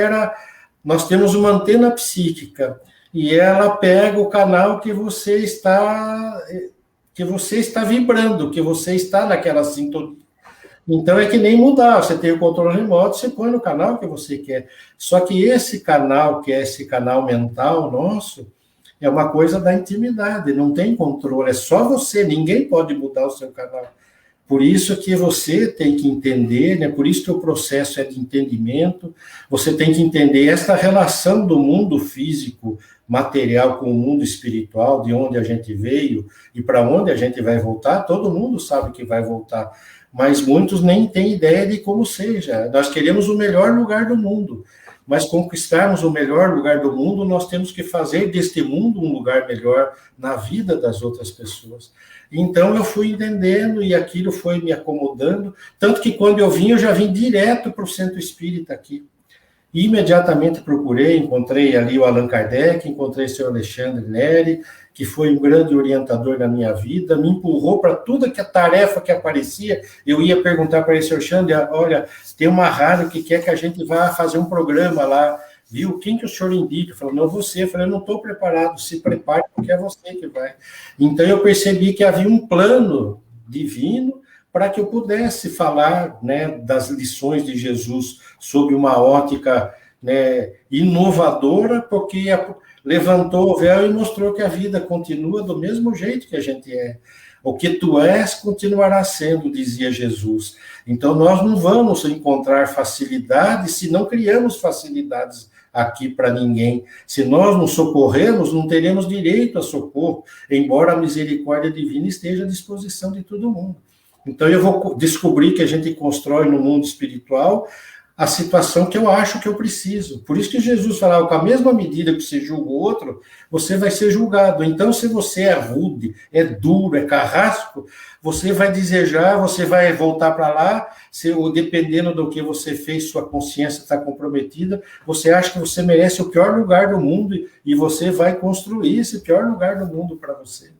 nós temos uma antena psíquica e ela pega o canal que você está vibrando, que você está naquela sintonia. Então é que nem mudar, você tem o controle remoto, você põe no canal que você quer. Só que esse canal, que é esse canal mental nosso, é uma coisa da intimidade, não tem controle, é só você, ninguém pode mudar o seu canal. Por isso que você tem que entender, né? Por isso que o processo é de entendimento, você tem que entender essa relação do mundo físico, material com o mundo espiritual, de onde a gente veio e para onde a gente vai voltar, todo mundo sabe que vai voltar, mas muitos nem têm ideia de como seja. Nós queremos o melhor lugar do mundo, mas conquistarmos o melhor lugar do mundo, nós temos que fazer deste mundo um lugar melhor na vida das outras pessoas. Então eu fui entendendo e aquilo foi me acomodando, tanto que quando eu já vim direto para o centro espírita aqui. Imediatamente procurei, encontrei ali o Allan Kardec, encontrei o senhor Alexandre Neri, que foi um grande orientador na minha vida, me empurrou para tudo que a tarefa que aparecia, eu ia perguntar para ele, senhor Alexandre, olha, tem uma rádio que quer que a gente vá fazer um programa lá, viu? Quem que o senhor indica? Eu falei, não, você. Eu falei, eu não estou preparado, se prepare, porque é você que vai. Então, eu percebi que havia um plano divino para que eu pudesse falar, né, das lições de Jesus sob uma ótica, né, inovadora, porque levantou o véu e mostrou que a vida continua do mesmo jeito que a gente é. O que tu és, continuará sendo, dizia Jesus. Então, nós não vamos encontrar facilidades se não criamos facilidades aqui para ninguém. Se nós não socorremos, não teremos direito a socorro, embora a misericórdia divina esteja à disposição de todo mundo. Então, eu vou descobrir que a gente constrói no mundo espiritual a situação que eu acho que eu preciso. Por isso que Jesus falava, com a mesma medida que você julga o outro, você vai ser julgado. Então, se você é rude, é duro, é carrasco, você vai desejar, você vai voltar para lá, dependendo do que você fez, sua consciência está comprometida, você acha que você merece o pior lugar do mundo e você vai construir esse pior lugar do mundo para você.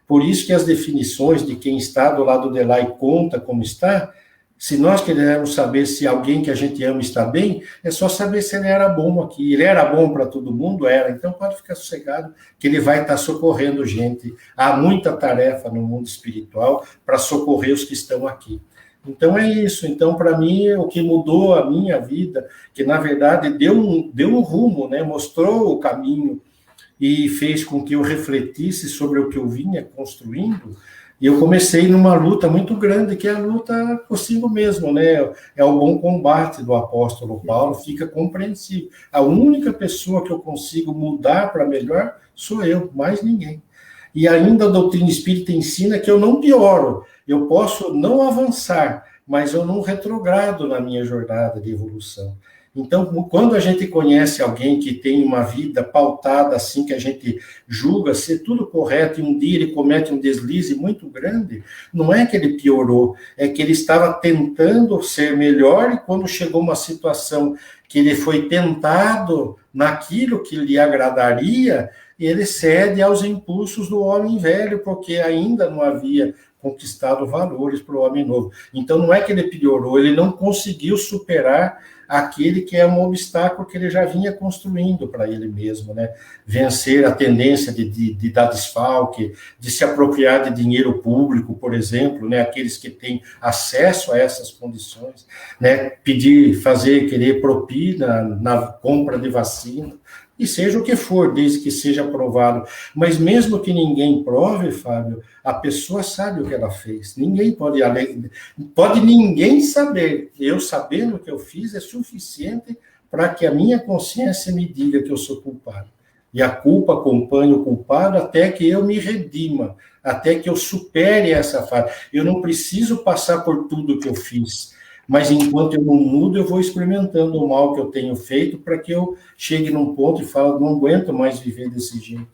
Por isso que as definições de quem está do lado de lá e conta como está, se nós queremos saber se alguém que a gente ama está bem, é só saber se ele era bom aqui. Ele era bom para todo mundo? Era. Então pode ficar sossegado que ele vai estar socorrendo gente. Há muita tarefa no mundo espiritual para socorrer os que estão aqui. Então é isso. Então, para mim, o que mudou a minha vida, que na verdade deu um rumo, né? Mostrou o caminho e fez com que eu refletisse sobre o que eu vinha construindo. E eu comecei numa luta muito grande, que é a luta consigo mesmo, né? É o bom combate do apóstolo Paulo, fica compreensível. A única pessoa que eu consigo mudar para melhor sou eu, mais ninguém. E ainda a doutrina espírita ensina que eu não pioro, eu posso não avançar, mas eu não retrogrado na minha jornada de evolução. Então, quando a gente conhece alguém que tem uma vida pautada assim, que a gente julga ser tudo correto, e um dia ele comete um deslize muito grande, não é que ele piorou, é que ele estava tentando ser melhor e quando chegou uma situação que ele foi tentado naquilo que lhe agradaria, ele cede aos impulsos do homem velho, porque ainda não havia conquistado valores para o homem novo. Então, não é que ele piorou, ele não conseguiu superar aquele que é um obstáculo que ele já vinha construindo para ele mesmo, né? Vencer a tendência de dar desfalque, de se apropriar de dinheiro público, por exemplo, né? Aqueles que têm acesso a essas condições, né? Querer propina na compra de vacina, e seja o que for, desde que seja aprovado. Mas mesmo que ninguém prove, Fábio, a pessoa sabe o que ela fez. Ninguém pode ninguém saber. Eu sabendo o que eu fiz é suficiente para que a minha consciência me diga que eu sou culpado. E a culpa acompanha o culpado até que eu me redima, até que eu supere essa fase. Eu não preciso passar por tudo que eu fiz. Mas enquanto eu não mudo, eu vou experimentando o mal que eu tenho feito para que eu chegue num ponto e fale, não aguento mais viver desse jeito.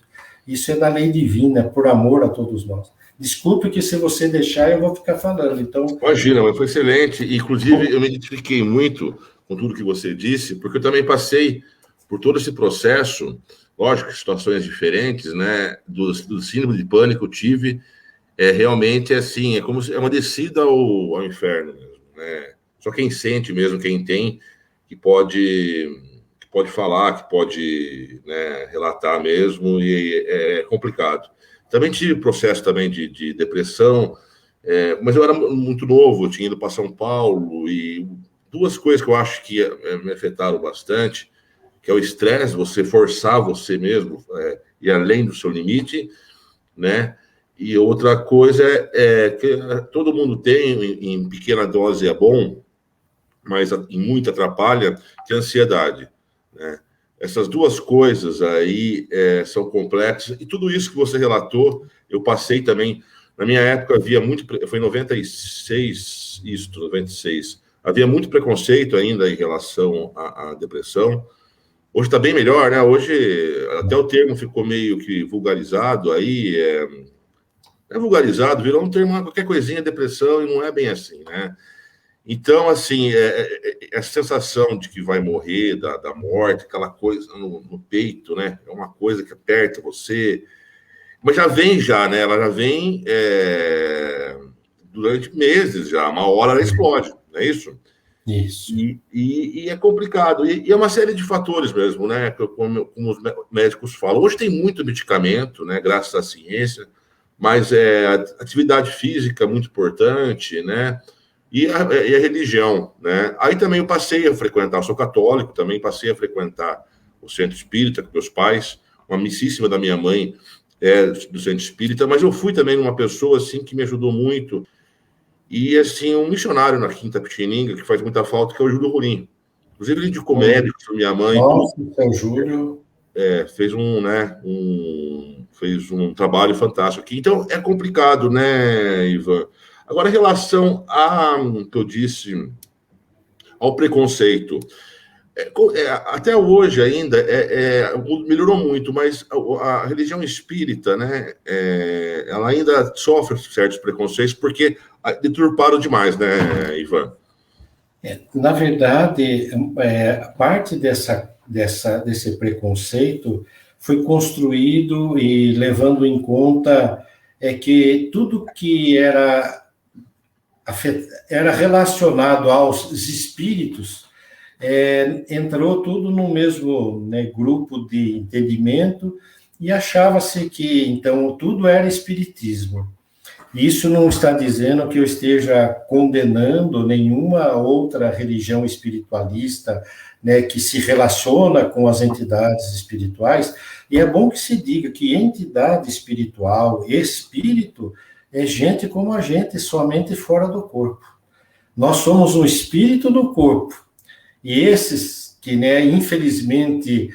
Isso é da lei divina, por amor a todos nós. Desculpe que se você deixar, eu vou ficar falando. Então, imagina, mas foi excelente. Inclusive, eu me identifiquei muito com tudo que você disse, porque eu também passei por todo esse processo, lógico, situações diferentes, né? Do síndrome de pânico eu tive, realmente assim, é uma descida ao inferno mesmo, né? Só quem sente mesmo, quem tem, que pode falar, que pode, né, relatar mesmo, e é complicado. Também tive processo também de depressão, mas eu era muito novo, eu tinha ido para São Paulo, e duas coisas que eu acho que me afetaram bastante, que é o estresse, você forçar você mesmo, ir além do seu limite, né? E outra coisa é que todo mundo tem, em pequena dose é bom, mas em muito atrapalha, que é a ansiedade, né? Essas duas coisas aí são complexas, e tudo isso que você relatou, eu passei também, na minha época havia muito, foi em 96, 96, havia muito preconceito ainda em relação à depressão. Hoje está bem melhor, né? Hoje até o termo ficou meio que vulgarizado aí, vulgarizado, virou um termo, qualquer coisinha, depressão, e não é bem assim, né? Então, assim, essa sensação de que vai morrer da morte, aquela coisa no peito, né? É uma coisa que aperta você. Mas já, né? Ela já vem durante meses já. Uma hora ela explode, não é isso? Isso. E é complicado. E é uma série de fatores mesmo, né? Como os médicos falam. Hoje tem muito medicamento, né? Graças à ciência. Mas atividade física é muito importante, né? E a religião, né? Aí também eu passei a frequentar, eu sou católico, também passei a frequentar o centro espírita com meus pais, uma amicíssima da minha mãe do centro espírita, mas eu fui também uma pessoa, assim, que me ajudou muito, e, assim, um missionário na Quinta Pitininga, que faz muita falta, que é o Júlio Rolim. Inclusive, ele indicou médicos para minha mãe. Nossa, seu Júlio... fez fez um trabalho fantástico aqui. Então, é complicado, né, Ivan? Agora, em relação que eu disse, ao preconceito, até hoje ainda melhorou muito, mas a religião espírita, né, ela ainda sofre certos preconceitos porque deturparam demais, né, Ivan? Na verdade, parte desse preconceito foi construído e levando em conta que tudo que era relacionado aos espíritos, entrou tudo no mesmo, né, grupo de entendimento e achava-se que, então, tudo era espiritismo. Isso não está dizendo que eu esteja condenando nenhuma outra religião espiritualista, né, que se relaciona com as entidades espirituais, e é bom que se diga que entidade espiritual, espírito, é gente como a gente, somente fora do corpo. Nós somos um espírito do corpo. E esses que, né, infelizmente,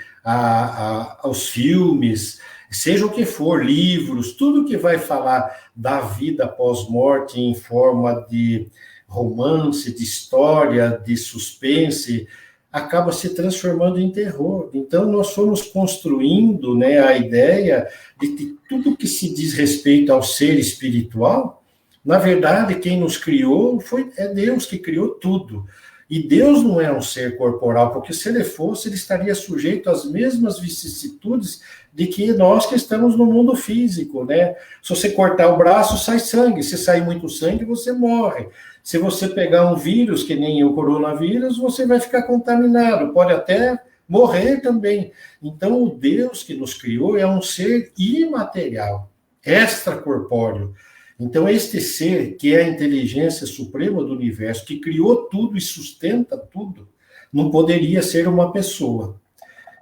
aos filmes, seja o que for, livros, tudo que vai falar da vida pós-morte em forma de romance, de história, de suspense, acaba se transformando em terror. Então, nós fomos construindo, né, a ideia de que tudo que se diz respeito ao ser espiritual, na verdade, quem nos criou é Deus que criou tudo. E Deus não é um ser corporal, porque se ele fosse, ele estaria sujeito às mesmas vicissitudes de que nós que estamos no mundo físico, né? Se você cortar o braço, sai sangue. Se sair muito sangue, você morre. Se você pegar um vírus, que nem o coronavírus, você vai ficar contaminado. Pode até morrer também. Então, o Deus que nos criou é um ser imaterial, extracorpóreo. Então, este ser, que é a inteligência suprema do universo, que criou tudo e sustenta tudo, não poderia ser uma pessoa.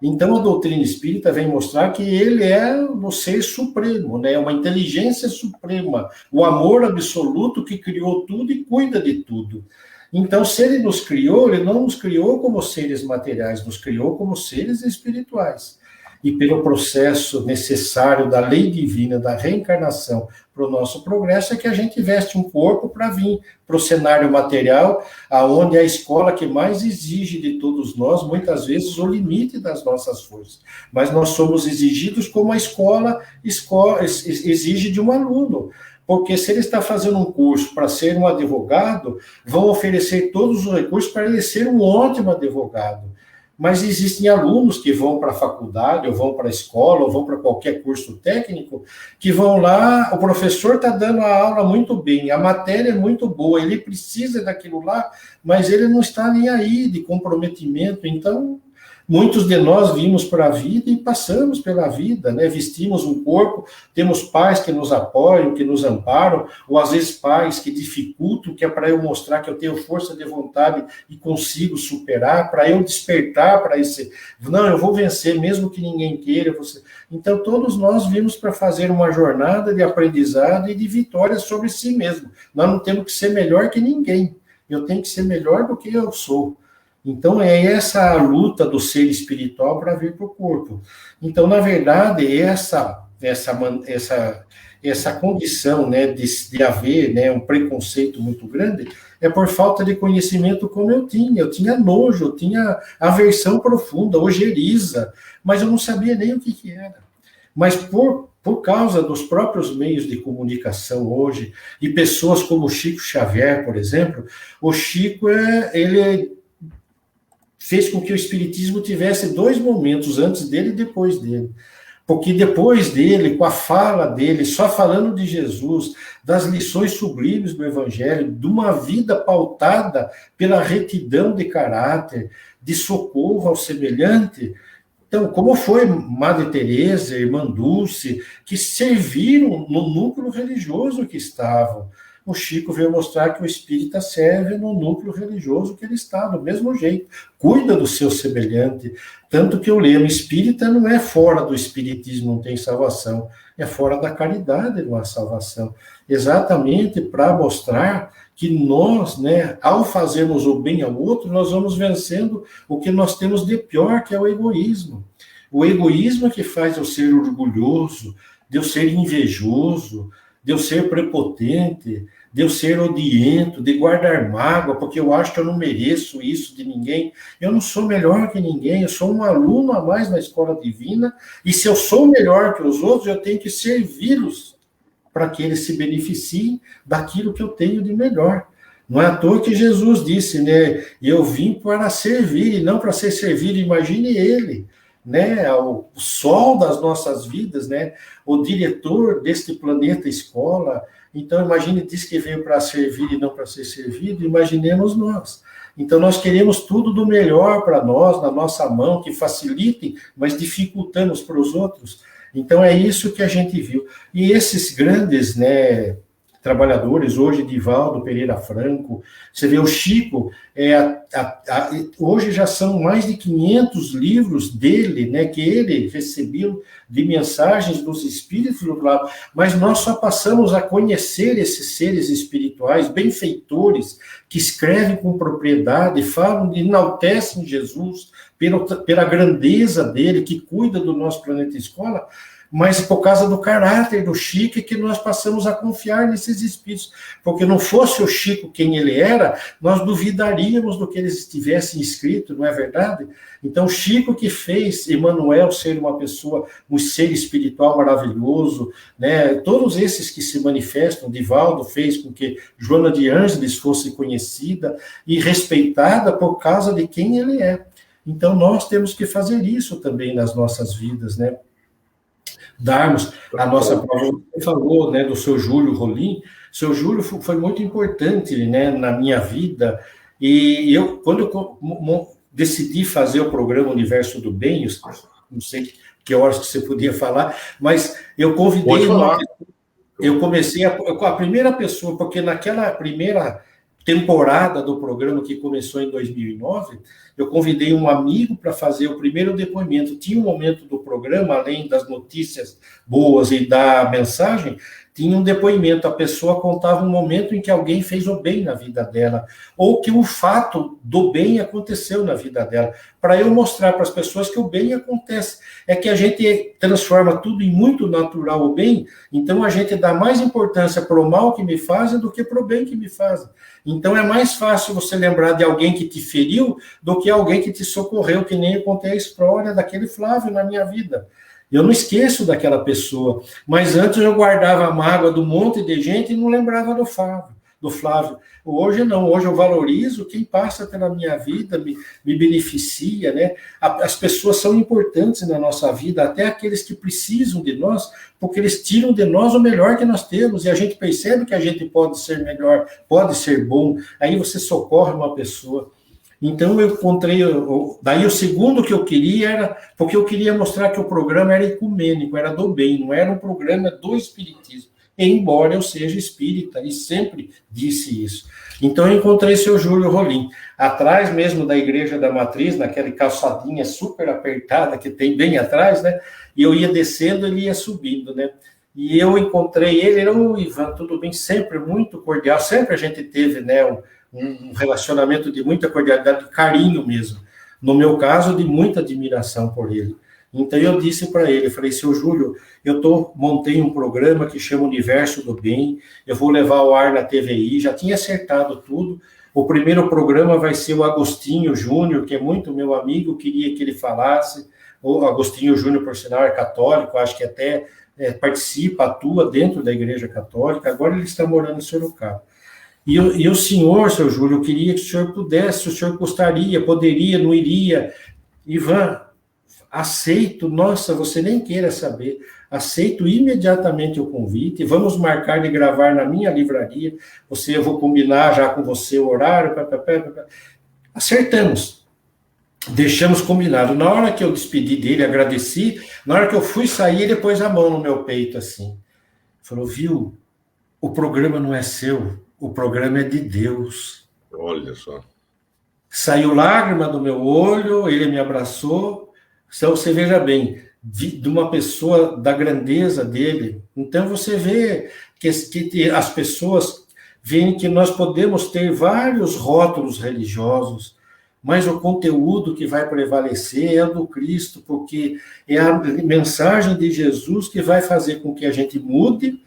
Então, a doutrina espírita vem mostrar que ele é o ser supremo, né? Uma inteligência suprema, o amor absoluto que criou tudo e cuida de tudo. Então, se ele nos criou, ele não nos criou como seres materiais, nos criou como seres espirituais. E pelo processo necessário da lei divina, da reencarnação, para o nosso progresso, é que a gente veste um corpo para vir para o cenário material, aonde é a escola que mais exige de todos nós, muitas vezes, o limite das nossas forças. Mas nós somos exigidos como a escola exige de um aluno. Porque se ele está fazendo um curso para ser um advogado, vão oferecer todos os recursos para ele ser um ótimo advogado. Mas existem alunos que vão para a faculdade, ou vão para a escola, ou vão para qualquer curso técnico, que vão lá, o professor está dando a aula muito bem, a matéria é muito boa, ele precisa daquilo lá, mas ele não está nem aí de comprometimento. Então, muitos de nós vimos para a vida e passamos pela vida, né? Vestimos um corpo, temos pais que nos apoiam, que nos amparam, ou às vezes pais que dificultam, que é para eu mostrar que eu tenho força de vontade e consigo superar, para eu despertar para esse... Não, eu vou vencer, mesmo que ninguém queira. Então, todos nós vimos para fazer uma jornada de aprendizado e de vitória sobre si mesmo. Nós não temos que ser melhor que ninguém. Eu tenho que ser melhor do que eu sou. Então, é essa a luta do ser espiritual para vir para o corpo. Então, na verdade, essa condição, né, de haver, né, um preconceito muito grande é por falta de conhecimento como eu tinha. Eu tinha nojo, eu tinha aversão profunda, ojeriza, mas eu não sabia nem o que era. Mas por por causa dos próprios meios de comunicação hoje, e pessoas como Chico Xavier, por exemplo. O Chico, ele fez com que o Espiritismo tivesse 2 momentos, antes dele e depois dele. Porque depois dele, com a fala dele, só falando de Jesus, das lições sublimes do Evangelho, de uma vida pautada pela retidão de caráter, de socorro ao semelhante. Então, como foi Madre Teresa, Irmã Dulce, que serviram no núcleo religioso que estavam. O Chico veio mostrar que o espírita serve no núcleo religioso que ele está, do mesmo jeito, cuida do seu semelhante. Tanto que o lema espírita não é fora do espiritismo, não tem salvação, é fora da caridade, não há salvação. Exatamente para mostrar que nós, né, ao fazermos o bem ao outro, nós vamos vencendo o que nós temos de pior, que é o egoísmo. O egoísmo é que faz eu ser orgulhoso, de eu ser invejoso, de eu ser prepotente, de eu ser odiento, de guardar mágoa, porque eu acho que eu não mereço isso de ninguém. Eu não sou melhor que ninguém, eu sou um aluno a mais na escola divina, e se eu sou melhor que os outros, eu tenho que servi-los para que eles se beneficiem daquilo que eu tenho de melhor. Não é à toa que Jesus disse, né, eu vim para servir, e não para ser servido. Imagine ele, né, o sol das nossas vidas, né, o diretor deste planeta escola. Então, imagine, diz que veio para servir e não para ser servido, imaginemos nós. Então, nós queremos tudo do melhor para nós, na nossa mão, que facilitem, mas dificultamos para os outros. Então, é isso que a gente viu. E esses grandes, né, trabalhadores, hoje, Divaldo Pereira Franco, você vê o Chico, hoje já são mais de 500 livros dele, né, que ele recebeu de mensagens dos espíritos do lado, mas nós só passamos a conhecer esses seres espirituais, benfeitores, que escrevem com propriedade, falam, enaltecem Jesus pela grandeza dele, que cuida do nosso planeta escola, mas por causa do caráter do Chico que nós passamos a confiar nesses espíritos, porque não fosse o Chico quem ele era, nós duvidaríamos do que eles tivessem escrito, não é verdade? Então, Chico que fez Emmanuel ser uma pessoa, um ser espiritual maravilhoso, né? Todos esses que se manifestam, Divaldo fez com que Joana de Ângeles fosse conhecida e respeitada por causa de quem ele é. Então, nós temos que fazer isso também nas nossas vidas, né? Darmos a nossa prova. Você falou, né, do seu Júlio Rolim. Seu Júlio foi muito importante, né, na minha vida. E quando eu decidi fazer o programa Universo do Bem, não sei que horas que você podia falar, mas eu convidei eu comecei a primeira pessoa, porque naquela primeira temporada do programa que começou em 2009, eu convidei um amigo para fazer o primeiro depoimento. Tinha um momento do programa, além das notícias boas e da mensagem, tinha um depoimento. A pessoa contava um momento em que alguém fez o bem na vida dela, ou que um fato do bem aconteceu na vida dela, para eu mostrar para as pessoas que o bem acontece. É que a gente transforma tudo em muito natural o bem, então a gente dá mais importância para o mal que me fazem do que para o bem que me fazem. Então é mais fácil você lembrar de alguém que te feriu do que alguém que te socorreu, que nem eu contei a história daquele Flávio na minha vida. Eu não esqueço daquela pessoa, mas antes eu guardava a mágoa de um monte de gente e não lembrava do Flávio. Hoje não, hoje eu valorizo quem passa pela minha vida, me beneficia, né? As pessoas são importantes na nossa vida, até aqueles que precisam de nós, porque eles tiram de nós o melhor que nós temos, e a gente percebe que a gente pode ser melhor, pode ser bom, aí você socorre uma pessoa. Então eu encontrei, daí o segundo que eu queria era, porque eu queria mostrar que o programa era ecumênico, era do bem, não era um programa do espiritismo, embora eu seja espírita, e sempre disse isso. Então eu encontrei seu Júlio Rolim, atrás mesmo da Igreja da Matriz, naquela calçadinha super apertada que tem bem atrás, né, e eu ia descendo, ele ia subindo, né, e eu encontrei ele, Ivan, tudo bem, sempre muito cordial, sempre a gente teve, né, um relacionamento de muita cordialidade, de carinho mesmo. No meu caso, de muita admiração por ele. Então, eu disse para ele, eu falei, seu Júlio, montei um programa que chama Universo do Bem, eu vou levar ao ar na TVI, já tinha acertado tudo. O primeiro programa vai ser o Agostinho Júnior, que é muito meu amigo, queria que ele falasse. O Agostinho Júnior, por sinal, é católico, acho que até participa, atua dentro da Igreja Católica, agora ele está morando em Sorocaba. E o senhor, seu Júlio, eu queria que o senhor pudesse, se o senhor gostaria, poderia, não iria. Ivan, aceito, nossa, você nem queira saber, aceito imediatamente o convite, vamos marcar de gravar na minha livraria, eu vou combinar já com você o horário, acertamos, deixamos combinado. Na hora que eu despedi dele, agradeci, na hora que eu fui sair, ele pôs a mão no meu peito assim, falou, viu, o programa não é seu, o programa é de Deus. Olha só. Saiu lágrima do meu olho, ele me abraçou. Então, você veja bem, de uma pessoa da grandeza dele. Então, você vê que as pessoas veem que nós podemos ter vários rótulos religiosos, mas o conteúdo que vai prevalecer é o do Cristo, porque é a mensagem de Jesus que vai fazer com que a gente mude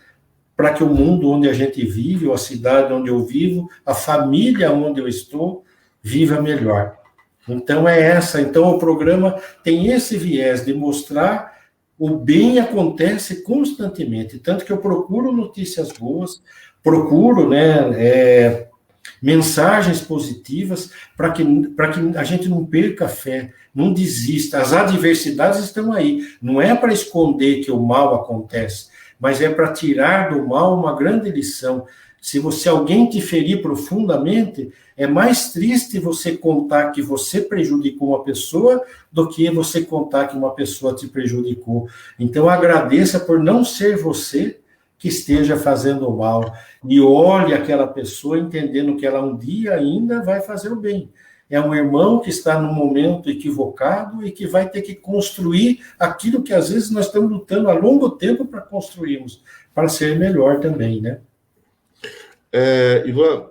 para que o mundo onde a gente vive, ou a cidade onde eu vivo, a família onde eu estou, viva melhor. Então então o programa tem esse viés de mostrar o bem acontece constantemente, tanto que eu procuro notícias boas, procuro mensagens positivas para que a gente não perca a fé, não desista. As adversidades estão aí, não é para esconder que o mal acontece, mas é para tirar do mal uma grande lição. Se alguém te ferir profundamente, é mais triste você contar que você prejudicou uma pessoa do que você contar que uma pessoa te prejudicou. Então, agradeça por não ser você que esteja fazendo o mal. E olhe aquela pessoa entendendo que ela um dia ainda vai fazer o bem. É um irmão que está num momento equivocado e que vai ter que construir aquilo que às vezes nós estamos lutando há longo tempo para construirmos, para ser melhor também, né? Ivan,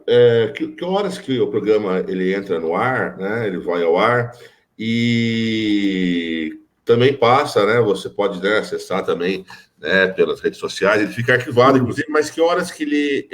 que horas que o programa ele entra no ar, né? Ele vai ao ar e também passa, né? Você pode acessar também, né, pelas redes sociais, ele fica arquivado, inclusive, mas que horas que ele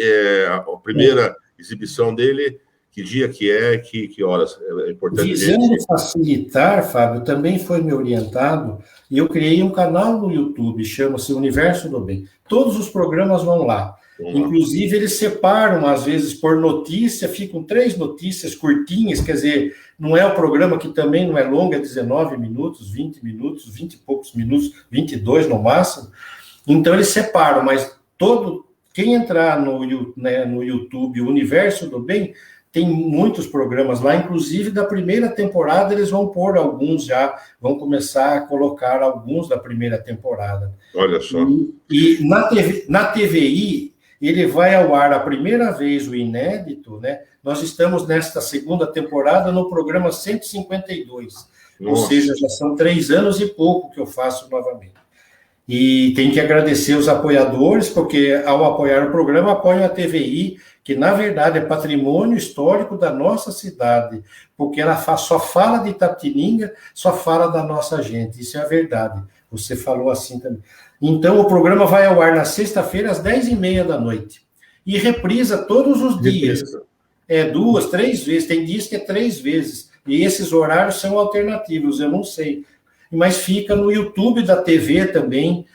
a primeira exibição dele, que dia que horas é importante? Visando facilitar, Fábio, também foi me orientado e eu criei um canal no YouTube, chama-se Universo do Bem. Todos os programas vão lá. Inclusive, eles separam, às vezes, por notícia, ficam 3 notícias curtinhas, quer dizer, não é o programa que também não é longo, é 19 minutos, 20 e poucos minutos, 22 no máximo. Então, eles separam, mas quem entrar no YouTube, o Universo do Bem, tem muitos programas lá, inclusive da primeira temporada, eles vão pôr alguns já, vão começar a colocar alguns da primeira temporada. Olha só. E na TVI, ele vai ao ar a primeira vez, o inédito, né? Nós estamos nesta segunda temporada no programa 152. Nossa. Ou seja, já são 3 anos e pouco que eu faço novamente. E tem que agradecer os apoiadores, porque ao apoiar o programa, apoiam a TVI, que na verdade é patrimônio histórico da nossa cidade, porque ela só fala de Itapetininga, só fala da nossa gente, isso é a verdade. Você falou assim também. Então, o programa vai ao ar na sexta-feira, às 10h30 da noite. E reprisa todos os dias. 2, 3 vezes. Tem dias que é 3 vezes. E esses horários são alternativos, eu não sei. Mas fica no YouTube da TV também.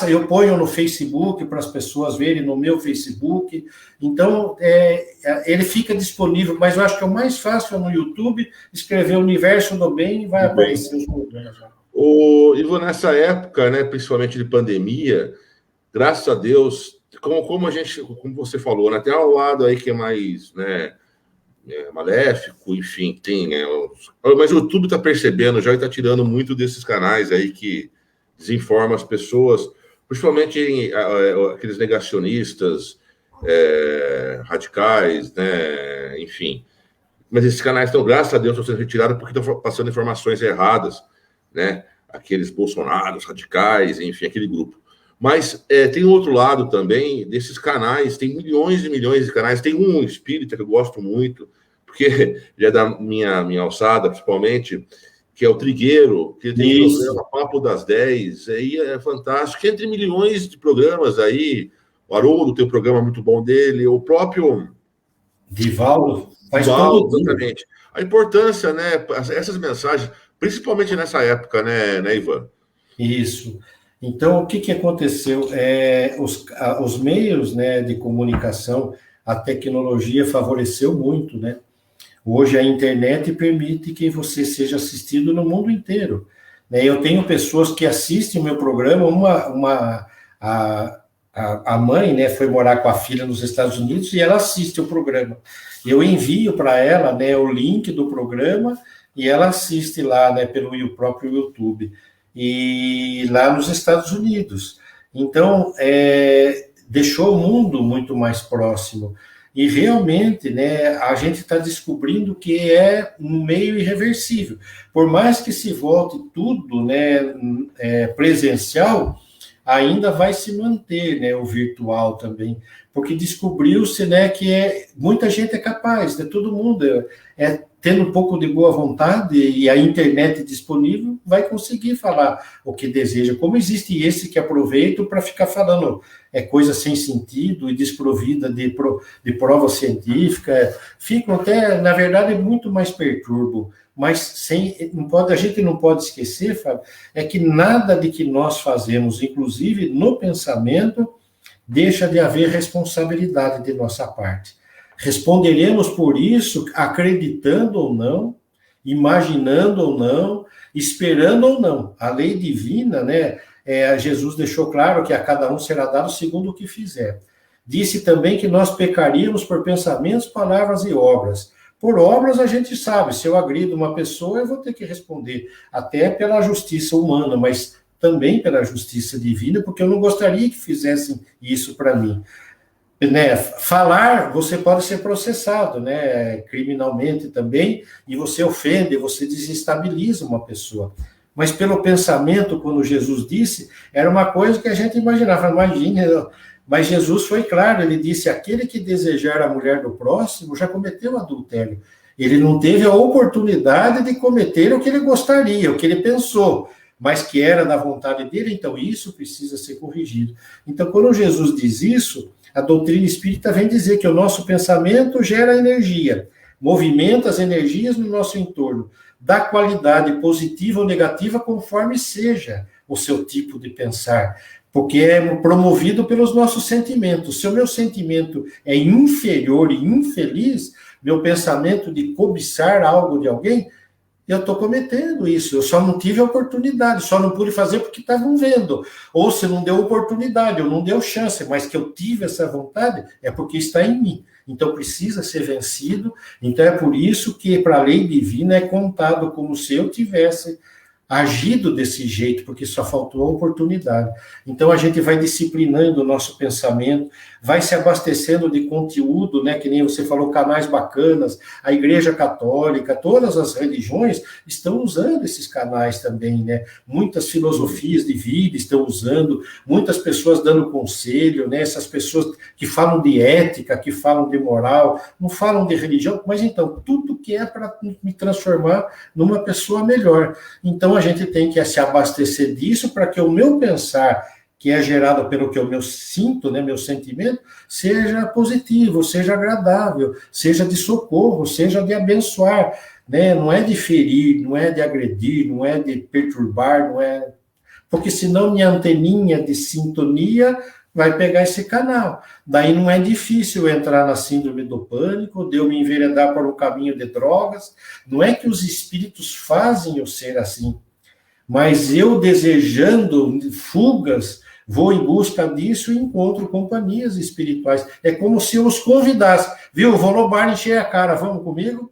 Eu ponho no Facebook para as pessoas verem no meu Facebook. Então, ele fica disponível. Mas eu acho que é o mais fácil no YouTube, escrever Universo do Bem e vai aparecer os programas lá. Ivo, nessa época, né, principalmente de pandemia, graças a Deus, como você falou, né, tem um lado aí que é mais, né, maléfico, enfim, tem, né, mas o YouTube está percebendo já e está tirando muito desses canais aí que desinformam as pessoas, principalmente aqueles negacionistas, radicais, né, enfim. Mas esses canais estão, graças a Deus, estão sendo retirados porque estão passando informações erradas, né? Aqueles bolsonaros radicais, enfim, aquele grupo. Mas tem um outro lado também desses canais, tem milhões e milhões de canais. Tem um espírita que eu gosto muito, porque já é da minha alçada, principalmente, que é o Trigueiro, que tem o programa Papo das 10, aí é fantástico. Entre milhões de programas aí, o Haroldo tem um programa muito bom dele, o próprio Divaldo faz tudo. Exatamente. A importância, né? Essas mensagens, principalmente nessa época, né, Ivan? Isso. Então, o que, que aconteceu? Os meios, né, de comunicação, a tecnologia favoreceu muito, né? Hoje a internet permite que você seja assistido no mundo inteiro, né? Eu tenho pessoas que assistem o meu programa, a mãe, né, foi morar com a filha nos Estados Unidos e ela assiste o programa. Eu envio para ela, né, o link do programa e ela assiste lá, né, pelo próprio YouTube. E lá nos Estados Unidos. Então, deixou o mundo muito mais próximo. E realmente, né, a gente está descobrindo que é um meio irreversível. Por mais que se volte tudo, né, presencial, ainda vai se manter, né, o virtual também, porque descobriu-se, né, que muita gente é capaz, né, todo mundo tendo um pouco de boa vontade e a internet disponível, vai conseguir falar o que deseja. Como existe esse que aproveita para ficar falando coisa sem sentido e desprovida de prova científica, ficam até, na verdade, muito mais perturbo. Mas a gente não pode esquecer, Fábio, que nada de que nós fazemos, inclusive no pensamento, deixa de haver responsabilidade de nossa parte. Responderemos por isso, acreditando ou não, imaginando ou não, esperando ou não. A lei divina, né? Jesus deixou claro que a cada um será dado segundo o que fizer. Disse também que nós pecaríamos por pensamentos, palavras e obras. Por obras, a gente sabe, se eu agrido uma pessoa, eu vou ter que responder, até pela justiça humana, mas também pela justiça divina, porque eu não gostaria que fizessem isso para mim. Né? Falar, você pode ser processado, né, criminalmente também, e você ofende, você desestabiliza uma pessoa. Mas pelo pensamento, quando Jesus disse, era uma coisa que a gente imaginava, imagina. Mas Jesus foi claro, ele disse, aquele que desejar a mulher do próximo já cometeu adultério. Ele não teve a oportunidade de cometer o que ele gostaria, o que ele pensou, mas que era da vontade dele, então isso precisa ser corrigido. Então, quando Jesus diz isso, a doutrina espírita vem dizer que o nosso pensamento gera energia, movimenta as energias no nosso entorno, dá qualidade positiva ou negativa conforme seja o seu tipo de pensar, porque é promovido pelos nossos sentimentos. Se o meu sentimento é inferior e infeliz, meu pensamento de cobiçar algo de alguém, eu estou cometendo isso, eu só não tive a oportunidade, só não pude fazer porque estavam vendo, ou se não deu oportunidade, ou não deu chance, mas que eu tive essa vontade, é porque está em mim, então precisa ser vencido, então é por isso que para a lei divina é contado como se eu tivesse agido desse jeito, porque só faltou a oportunidade. Então a gente vai disciplinando o nosso pensamento, vai se abastecendo de conteúdo, né, que nem você falou, canais bacanas, a Igreja Católica, todas as religiões estão usando esses canais também, né, muitas filosofias de vida estão usando, muitas pessoas dando conselho, né, essas pessoas que falam de ética, que falam de moral, não falam de religião, mas então, tudo que é para me transformar numa pessoa melhor. Então a gente tem que se abastecer disso para que o meu pensar, que é gerado pelo que eu sinto, né, meu sentimento, seja positivo, seja agradável, seja de socorro, seja de abençoar, né? Não é de ferir, não é de agredir, não é de perturbar, não é... Porque senão minha anteninha de sintonia vai pegar esse canal. Daí não é difícil entrar na síndrome do pânico, de eu me enveredar para o caminho de drogas. Não é que os espíritos fazem eu ser assim, mas eu desejando fugas, vou em busca disso e encontro companhias espirituais. É como se eu os convidasse. Viu, vou no bar encher a cara, vamos comigo?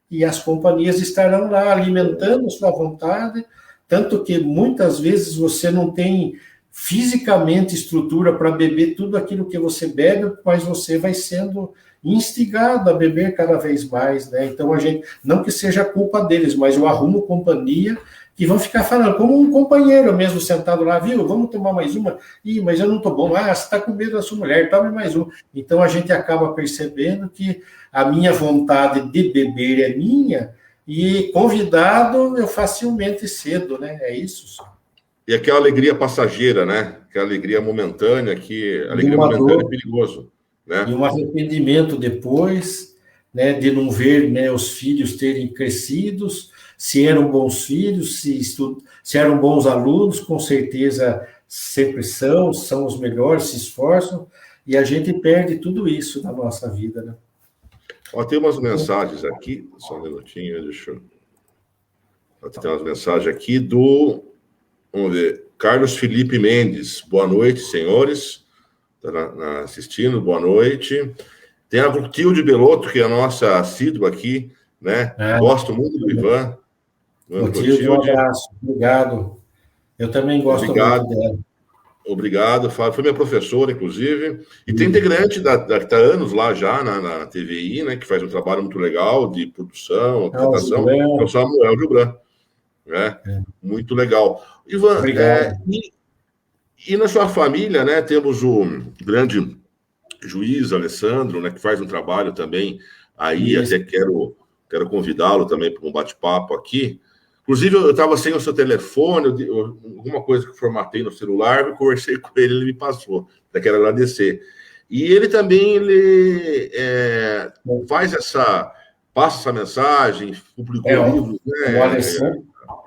E as companhias estarão lá alimentando sua vontade, tanto que muitas vezes você não tem fisicamente estrutura para beber tudo aquilo que você bebe, mas você vai sendo instigado a beber cada vez mais, né? Então a gente, não que seja culpa deles, mas eu arrumo companhia que vão ficar falando, como um companheiro mesmo sentado lá, viu, vamos tomar mais uma? Ih, mas eu não tô bom. Você está com medo da sua mulher, tome mais uma. Então a gente acaba percebendo que a minha vontade de beber é minha e convidado eu facilmente cedo, né? É isso só. E aquela alegria passageira, né? Aquela alegria momentânea, que a alegria momentânea é perigoso, né? E um arrependimento depois, né, de não ver, né, os filhos terem crescidos, Se eram bons filhos, se eram bons alunos, com certeza sempre são os melhores, se esforçam, e a gente perde tudo isso na nossa vida, né? Ó, tem umas mensagens aqui, só um minutinho, deixa eu... Tem umas mensagens aqui do... Vamos ver. Carlos Felipe Mendes. Boa noite, senhores. Está assistindo, boa noite. Tem a Clotilde Belotto, que é a nossa assídua aqui, né? Gosto muito do Ivan. Clotilde, um abraço. Obrigado. Eu também gosto muito dela. Obrigado, Fábio. Foi minha professora, inclusive. E tem integrante que está há anos lá já na TVI, né? Que faz um trabalho muito legal de produção, apresentação. É o Samuel Gilbran. Muito legal. Ivan, e na sua família, né, temos o grande juiz Alessandro, né, que faz um trabalho também aí, até quero convidá-lo também para um bate-papo aqui. Inclusive, eu estava sem o seu telefone, alguma coisa que eu formatei no celular, eu conversei com ele, ele me passou, até quero agradecer. E ele também passa essa mensagem, publicou livros, né?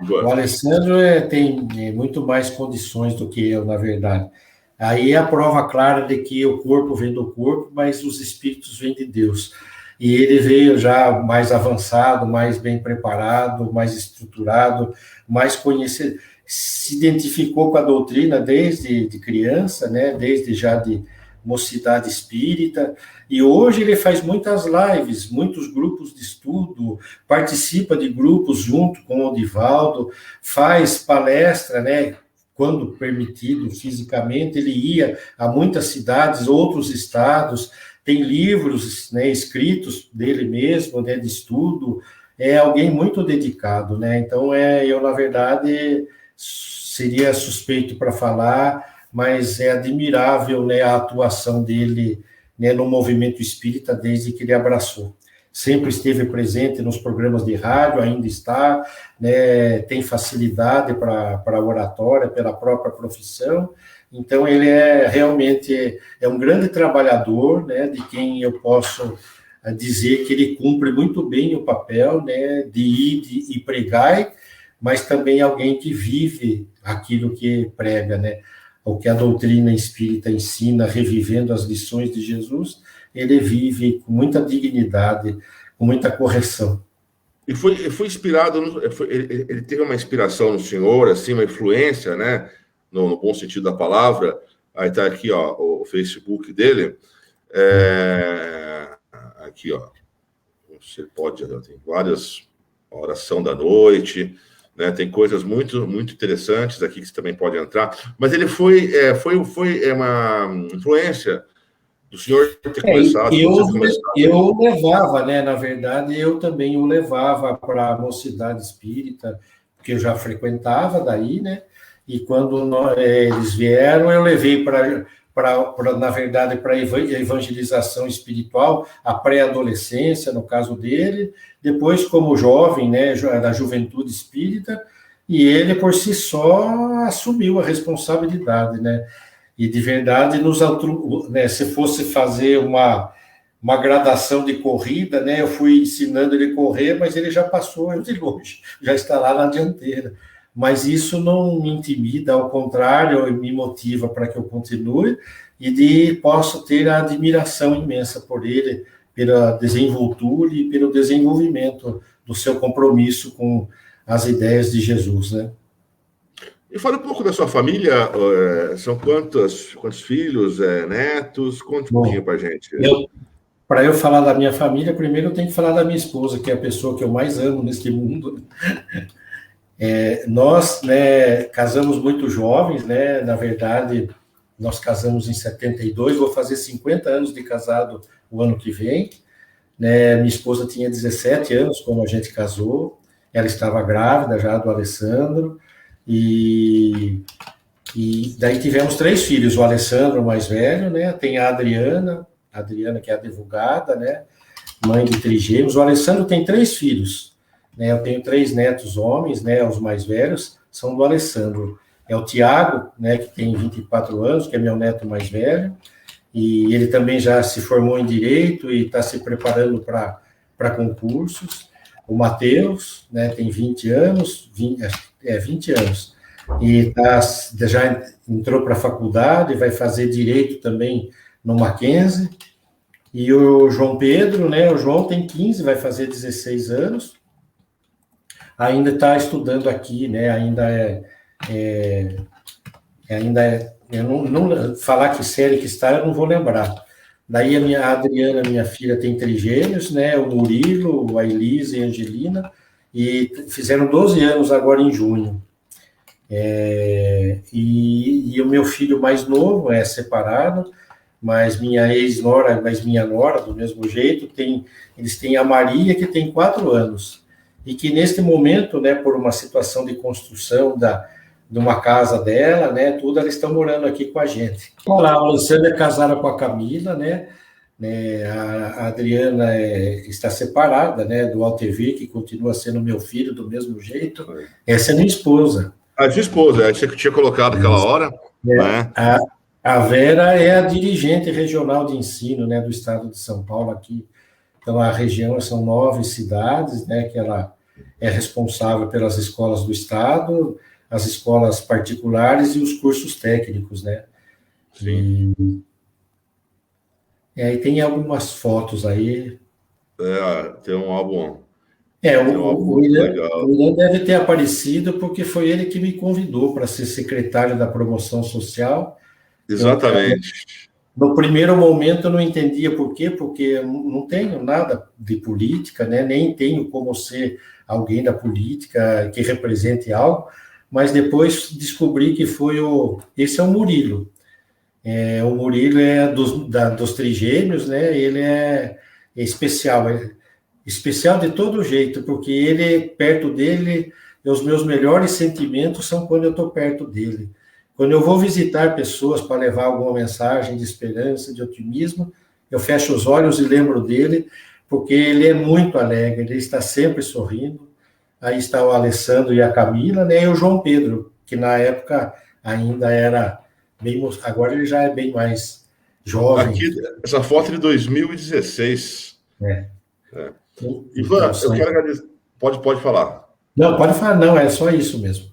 O Alessandro tem muito mais condições do que eu, na verdade. Aí é a prova clara de que o corpo vem do corpo, mas os espíritos vêm de Deus. E ele veio já mais avançado, mais bem preparado, mais estruturado, mais conhecido. Se identificou com a doutrina desde criança, né? Desde já de mocidade espírita, e hoje ele faz muitas lives, muitos grupos de estudo, participa de grupos junto com o Divaldo, faz palestra, né, quando permitido fisicamente, ele ia a muitas cidades, outros estados, tem livros, né, escritos dele mesmo, né, de estudo, é alguém muito dedicado, né, então eu, na verdade, seria suspeito para falar, mas é admirável, né, a atuação dele, né, no movimento espírita desde que ele abraçou. Sempre esteve presente nos programas de rádio, ainda está, né, tem facilidade para a oratória, pela própria profissão. Então, ele realmente um grande trabalhador, né, de quem eu posso dizer que ele cumpre muito bem o papel, né, de ir e pregar, mas também alguém que vive aquilo que prega, né? O que a doutrina espírita ensina, revivendo as lições de Jesus, ele vive com muita dignidade, com muita correção. E foi inspirado, ele teve uma inspiração no senhor, assim, uma influência, né, no bom sentido da palavra. Aí está aqui, ó, o Facebook dele. Aqui, ó, você pode, tem várias, oração da noite, né, tem coisas muito, muito interessantes aqui que você também pode entrar, mas ele foi uma influência do senhor ter começado. Eu levava, né, na verdade, eu também o levava para a mocidade espírita, porque eu já frequentava daí, né, e quando eles vieram, eu levei na verdade, para a evangelização espiritual, a pré-adolescência, no caso dele, depois como jovem, né, da juventude espírita, e ele, por si só, assumiu a responsabilidade, né, e de verdade, né, se fosse fazer uma gradação de corrida, né, eu fui ensinando ele a correr, mas ele já passou eu de longe, já está lá na dianteira. Mas isso não me intimida, ao contrário, me motiva para que eu continue e posso ter a admiração imensa por ele, pela desenvoltura e pelo desenvolvimento do seu compromisso com as ideias de Jesus, né? E fala um pouco da sua família, são quantos filhos, netos? Conte um pouquinho para a gente. Para eu falar da minha família, primeiro eu tenho que falar da minha esposa, que é a pessoa que eu mais amo neste mundo. Nós, né, casamos muito jovens, né, na verdade, nós casamos em 72, vou fazer 50 anos de casado o ano que vem, né, minha esposa tinha 17 anos quando a gente casou, ela estava grávida já do Alessandro, e daí tivemos 3 filhos, o Alessandro, o mais velho, né, tem a Adriana que é advogada, né, mãe de trigêmeos, o Alessandro tem 3 filhos, né, eu tenho 3 netos homens, né, os mais velhos são do Alessandro. É o Tiago, né, que tem 24 anos, que é meu neto mais velho, e ele também já se formou em Direito e está se preparando para concursos. o Matheus, né, tem 20 anos, 20 anos, e já entrou para a faculdade, vai fazer Direito também no Mackenzie, e o João Pedro, né, o João tem 15, vai fazer 16 anos, ainda está estudando aqui, né, eu não falar que série que está, eu não vou lembrar. Daí a Adriana, minha filha, tem trigêmeos, né? O Murilo, a Elisa e a Angelina, e fizeram 12 anos agora em junho. E o meu filho mais novo é separado, mas minha ex-nora, minha nora, do mesmo jeito, eles têm a Maria, que tem 4 anos, e que neste momento, né, por uma situação de construção de uma casa dela, né, tudo, elas estão morando aqui com a gente. Olá, a Luciana é casada com a Camila, né, a Adriana está separada, né, do Altevi, que continua sendo meu filho do mesmo jeito. Essa é minha esposa. A sua esposa, você que tinha colocado aquela hora, né? A Vera é a dirigente regional de ensino, né, do estado de São Paulo aqui. Então, a região são 9 cidades, né, que ela é responsável pelas escolas do estado, as escolas particulares e os cursos técnicos, né? Sim. E aí tem algumas fotos aí. Tem um álbum. O William deve ter aparecido porque foi ele que me convidou para ser secretário da promoção social. Exatamente. No primeiro momento eu não entendia por quê, porque eu não tenho nada de política, né? Nem tenho como ser alguém da política que represente algo, mas depois descobri que esse é o Murilo. O Murilo é dos trigêmeos, né? Ele é especial, especial de todo jeito, porque perto dele, os meus melhores sentimentos são quando eu estou perto dele. Quando eu vou visitar pessoas para levar alguma mensagem de esperança, de otimismo, eu fecho os olhos e lembro dele, porque ele é muito alegre, ele está sempre sorrindo. Aí está o Alessandro e a Camila, né, e o João Pedro, que na época ainda era agora ele já é bem mais jovem. Aqui, essa foto é de 2016. Ivan, eu quero agradecer. Pode falar. Não, pode falar, não, é só isso mesmo.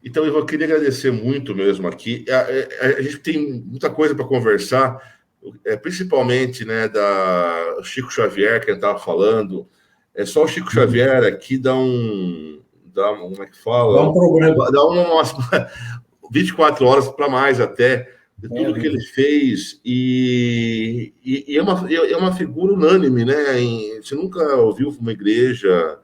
Então, Ivan, eu queria agradecer muito mesmo aqui. A gente tem muita coisa para conversar, principalmente, né, da Chico Xavier, que a gente estava falando. É só o Chico Xavier aqui dá como é que fala? Dá um programa. Dá umas 24 horas para mais até, de tudo que ele fez. E é uma figura unânime, né? Você nunca ouviu uma igreja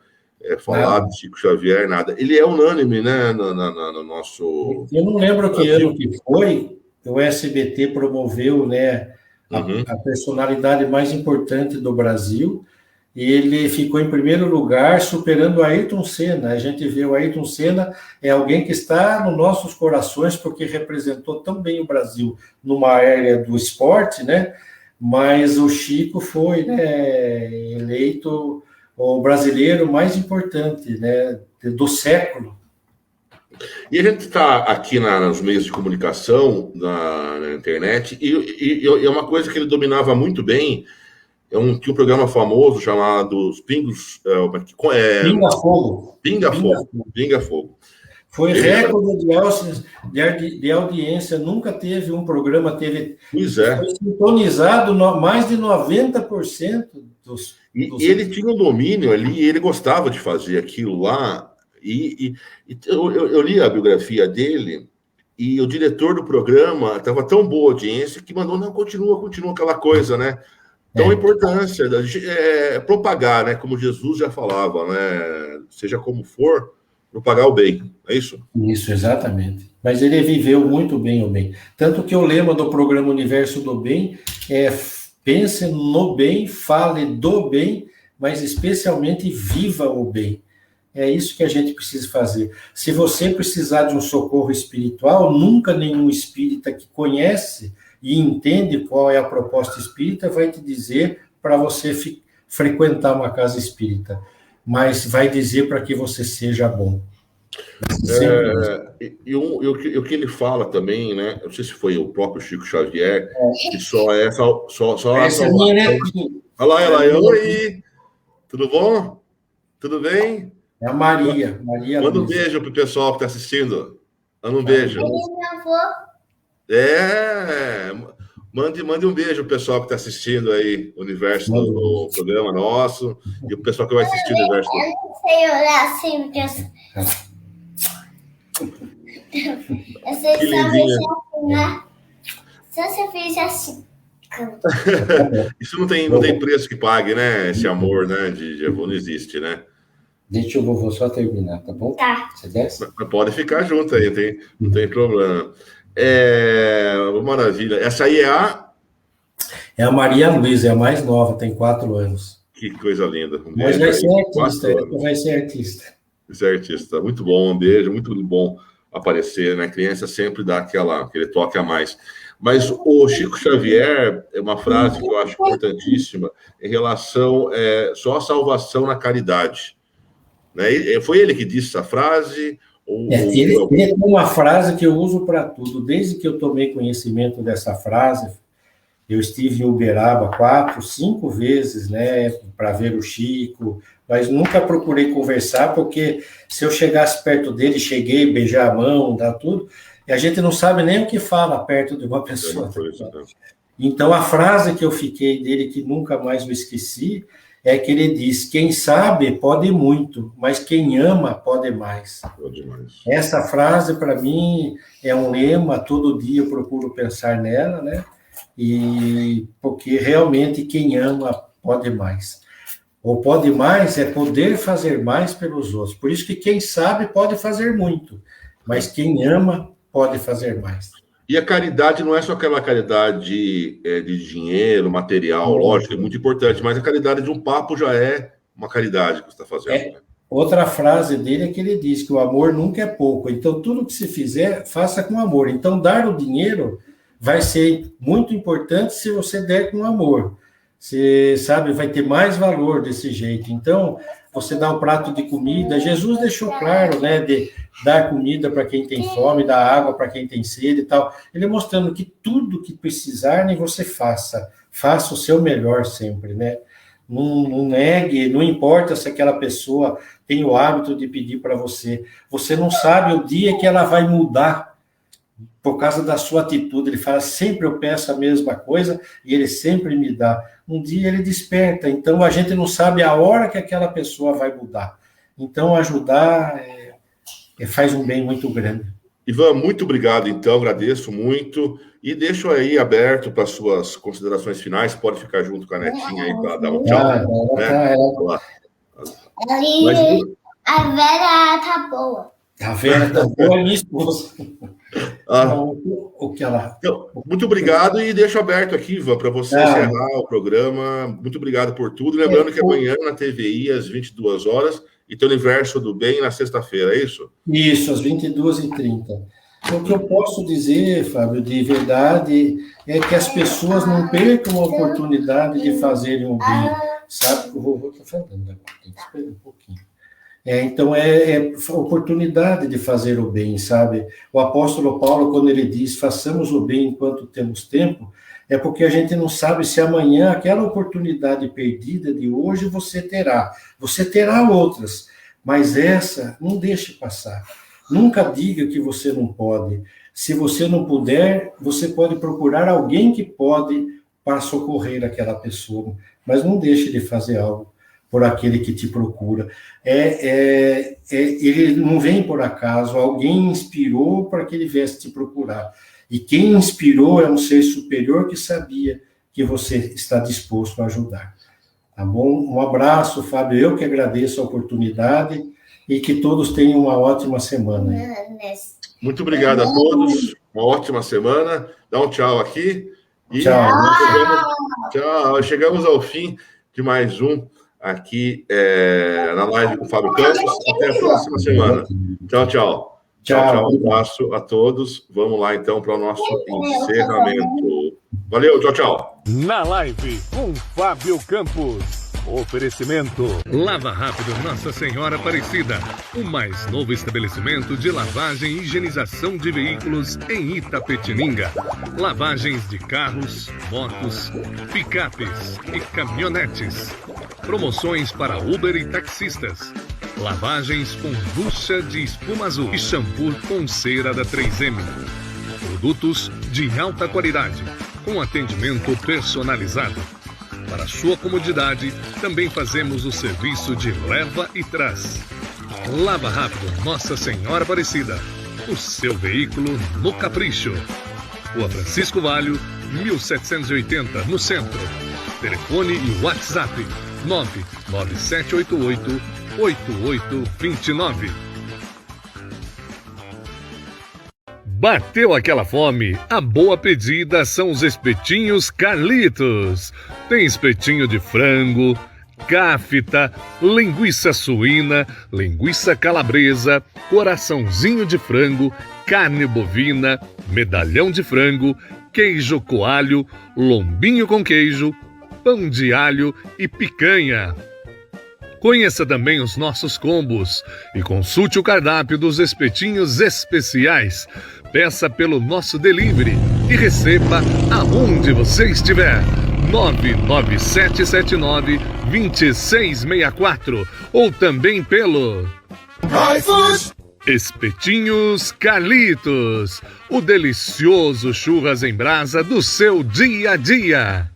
falar de Chico Xavier, nada. Ele é unânime, né? No nosso... Eu não lembro que ano que foi, o SBT promoveu, né, a personalidade mais importante do Brasil, e ele ficou em primeiro lugar, superando o Ayrton Senna. A gente vê o Ayrton Senna, é alguém que está nos nossos corações, porque representou tão bem o Brasil numa área do esporte, né? Mas o Chico foi, né, eleito o brasileiro mais importante, né, do século. E a gente está aqui nos meios de comunicação, na internet, e é uma coisa que ele dominava muito bem. Tinha um programa famoso chamado Pingos... Pinga Fogo. Pinga Fogo. Foi recorde de audiência. Nunca teve um programa... Foi sintonizado mais de 90% dos... E ele tinha um domínio ali, ele gostava de fazer aquilo lá. Eu li a biografia dele, e o diretor do programa estava tão boa a audiência que mandou, não, continua aquela coisa, né? Então, a importância é propagar, né? Como Jesus já falava, né? Seja como for, propagar o bem, é isso? Isso, exatamente. Mas ele viveu muito bem o bem. Tanto que o lema do programa Universo do Bem é: pense no bem, fale do bem, mas especialmente viva o bem. É isso que a gente precisa fazer. Se você precisar de um socorro espiritual, nunca nenhum espírita que conhece e entende qual é a proposta espírita vai te dizer para você frequentar uma casa espírita, mas vai dizer para que você seja bom. E o que ele fala também, né? Eu não sei se foi o próprio Chico Xavier, que só essa minha netinha. Olha lá, oi! Tudo bom? Tudo bem? É a Maria. Manda um beijo pro pessoal que está assistindo. Manda um beijo. Mande um beijo pro pessoal que está assistindo aí o universo do programa nosso e o pessoal que vai assistir o universo do... Eu não sei olhar assim, eu sei Que só lindinha. mexer assim, né? Se você fizer assim. Isso não tem preço que pague, né? Esse amor, né? De avô não existe, né? Deixa o vovô só terminar, tá bom? Tá. Você desce? Mas pode ficar junto aí, não tem problema. Maravilha. Essa aí É a Maria Luísa, é a mais nova, tem 4 anos. Que coisa linda. Mas vai ser artista, vai ser artista. Muito bom, um beijo, muito bom aparecer, né? Criança sempre dá aquele toque a mais. Mas o Chico Xavier, é uma frase que eu acho importantíssima em relação só a salvação na caridade. Né? Foi ele que disse essa frase? Ele tem uma frase que eu uso para tudo. Desde que eu tomei conhecimento dessa frase, eu estive em Uberaba 4, 5 vezes, né, para ver o Chico, mas nunca procurei conversar, porque se eu chegasse perto dele, cheguei, beijar a mão, dar tudo, e a gente não sabe nem o que fala perto de uma pessoa. Então, a frase que eu fiquei dele, que nunca mais me esqueci, é que ele diz: quem sabe pode muito, mas quem ama pode mais. Essa frase, para mim, é um lema, todo dia eu procuro pensar nela, né? E porque realmente quem ama pode mais. O pode mais é poder fazer mais pelos outros. Por isso que quem sabe pode fazer muito, mas quem ama pode fazer mais. E a caridade não é só aquela caridade de dinheiro, material, lógico, é muito importante, mas a caridade de um papo já é uma caridade que você está fazendo. Né? Outra frase dele é que ele diz que o amor nunca é pouco, então tudo que se fizer, faça com amor. Então dar o dinheiro vai ser muito importante se você der com amor. Você sabe, vai ter mais valor desse jeito. Então, você dá um prato de comida, Jesus deixou claro, né, de dar comida para quem tem fome, dar água para quem tem sede e tal. Ele mostrando que tudo que precisarem você faça o seu melhor sempre, né? Não negue, não importa se aquela pessoa tem o hábito de pedir para você. Você não sabe o dia que ela vai mudar por causa da sua atitude. Ele fala, sempre eu peço a mesma coisa e ele sempre me dá. Um dia ele desperta, então a gente não sabe a hora que aquela pessoa vai mudar. Então ajudar faz um bem muito grande. Ivan, muito obrigado, então, agradeço muito e deixo aí aberto para suas considerações finais, pode ficar junto com a netinha aí para dar um tchau. A Vera tá boa. A Vera tá boa, minha esposa. O que ela... Então, muito obrigado e deixo aberto aqui, Ivan, para você encerrar o programa. Muito obrigado por tudo. Lembrando que amanhã na TVI, às 22 horas, e tem o Universo do Bem na sexta-feira, é isso? Isso, às 22h30. O que eu posso dizer, Fábio, de verdade, é que as pessoas não percam a oportunidade de fazerem o bem. Sabe que o vovô está falando agora, tem que esperar um pouquinho. Então, é oportunidade de fazer o bem, sabe? O apóstolo Paulo, quando ele diz, façamos o bem enquanto temos tempo, é porque a gente não sabe se amanhã, aquela oportunidade perdida de hoje, você terá. Você terá outras, mas essa, não deixe passar. Nunca diga que você não pode. Se você não puder, você pode procurar alguém que pode para socorrer aquela pessoa, mas não deixe de fazer algo por aquele que te procura. Ele não vem por acaso, alguém inspirou para que ele viesse te procurar. E quem inspirou é um ser superior que sabia que você está disposto a ajudar. Tá bom? Um abraço, Fábio, eu que agradeço a oportunidade e que todos tenham uma ótima semana. Muito obrigado a todos, uma ótima semana. Dá um tchau aqui. E tchau. Tchau. Chegamos ao fim de mais um aqui na live com o Fábio Campos. Até a próxima semana. Tchau. Tchau. Um abraço a todos. Vamos lá, então, para o nosso encerramento. Valeu, tchau. Na live com Fábio Campos. Oferecimento Lava Rápido Nossa Senhora Aparecida. O mais novo estabelecimento de lavagem e higienização de veículos em Itapetininga. Lavagens de carros, motos, picapes e caminhonetes. Promoções para Uber e taxistas. Lavagens com ducha de espuma azul e shampoo com cera da 3M. Produtos de alta qualidade, com atendimento personalizado. Para sua comodidade, também fazemos o serviço de leva e traz. Lava Rápido Nossa Senhora Aparecida. O seu veículo no capricho. Rua Francisco Valho, 1780, no centro. Telefone e WhatsApp 99788-8829. Bateu aquela fome? A boa pedida são os espetinhos Carlitos. Tem espetinho de frango, cáfita, linguiça suína, linguiça calabresa, coraçãozinho de frango, carne bovina, medalhão de frango, queijo coalho, lombinho com queijo, pão de alho e picanha. Conheça também os nossos combos e consulte o cardápio dos espetinhos especiais. Peça pelo nosso delivery e receba aonde você estiver. 99779-2664 ou também pelo iFood. Espetinhos Carlitos, o delicioso churras em brasa do seu dia a dia.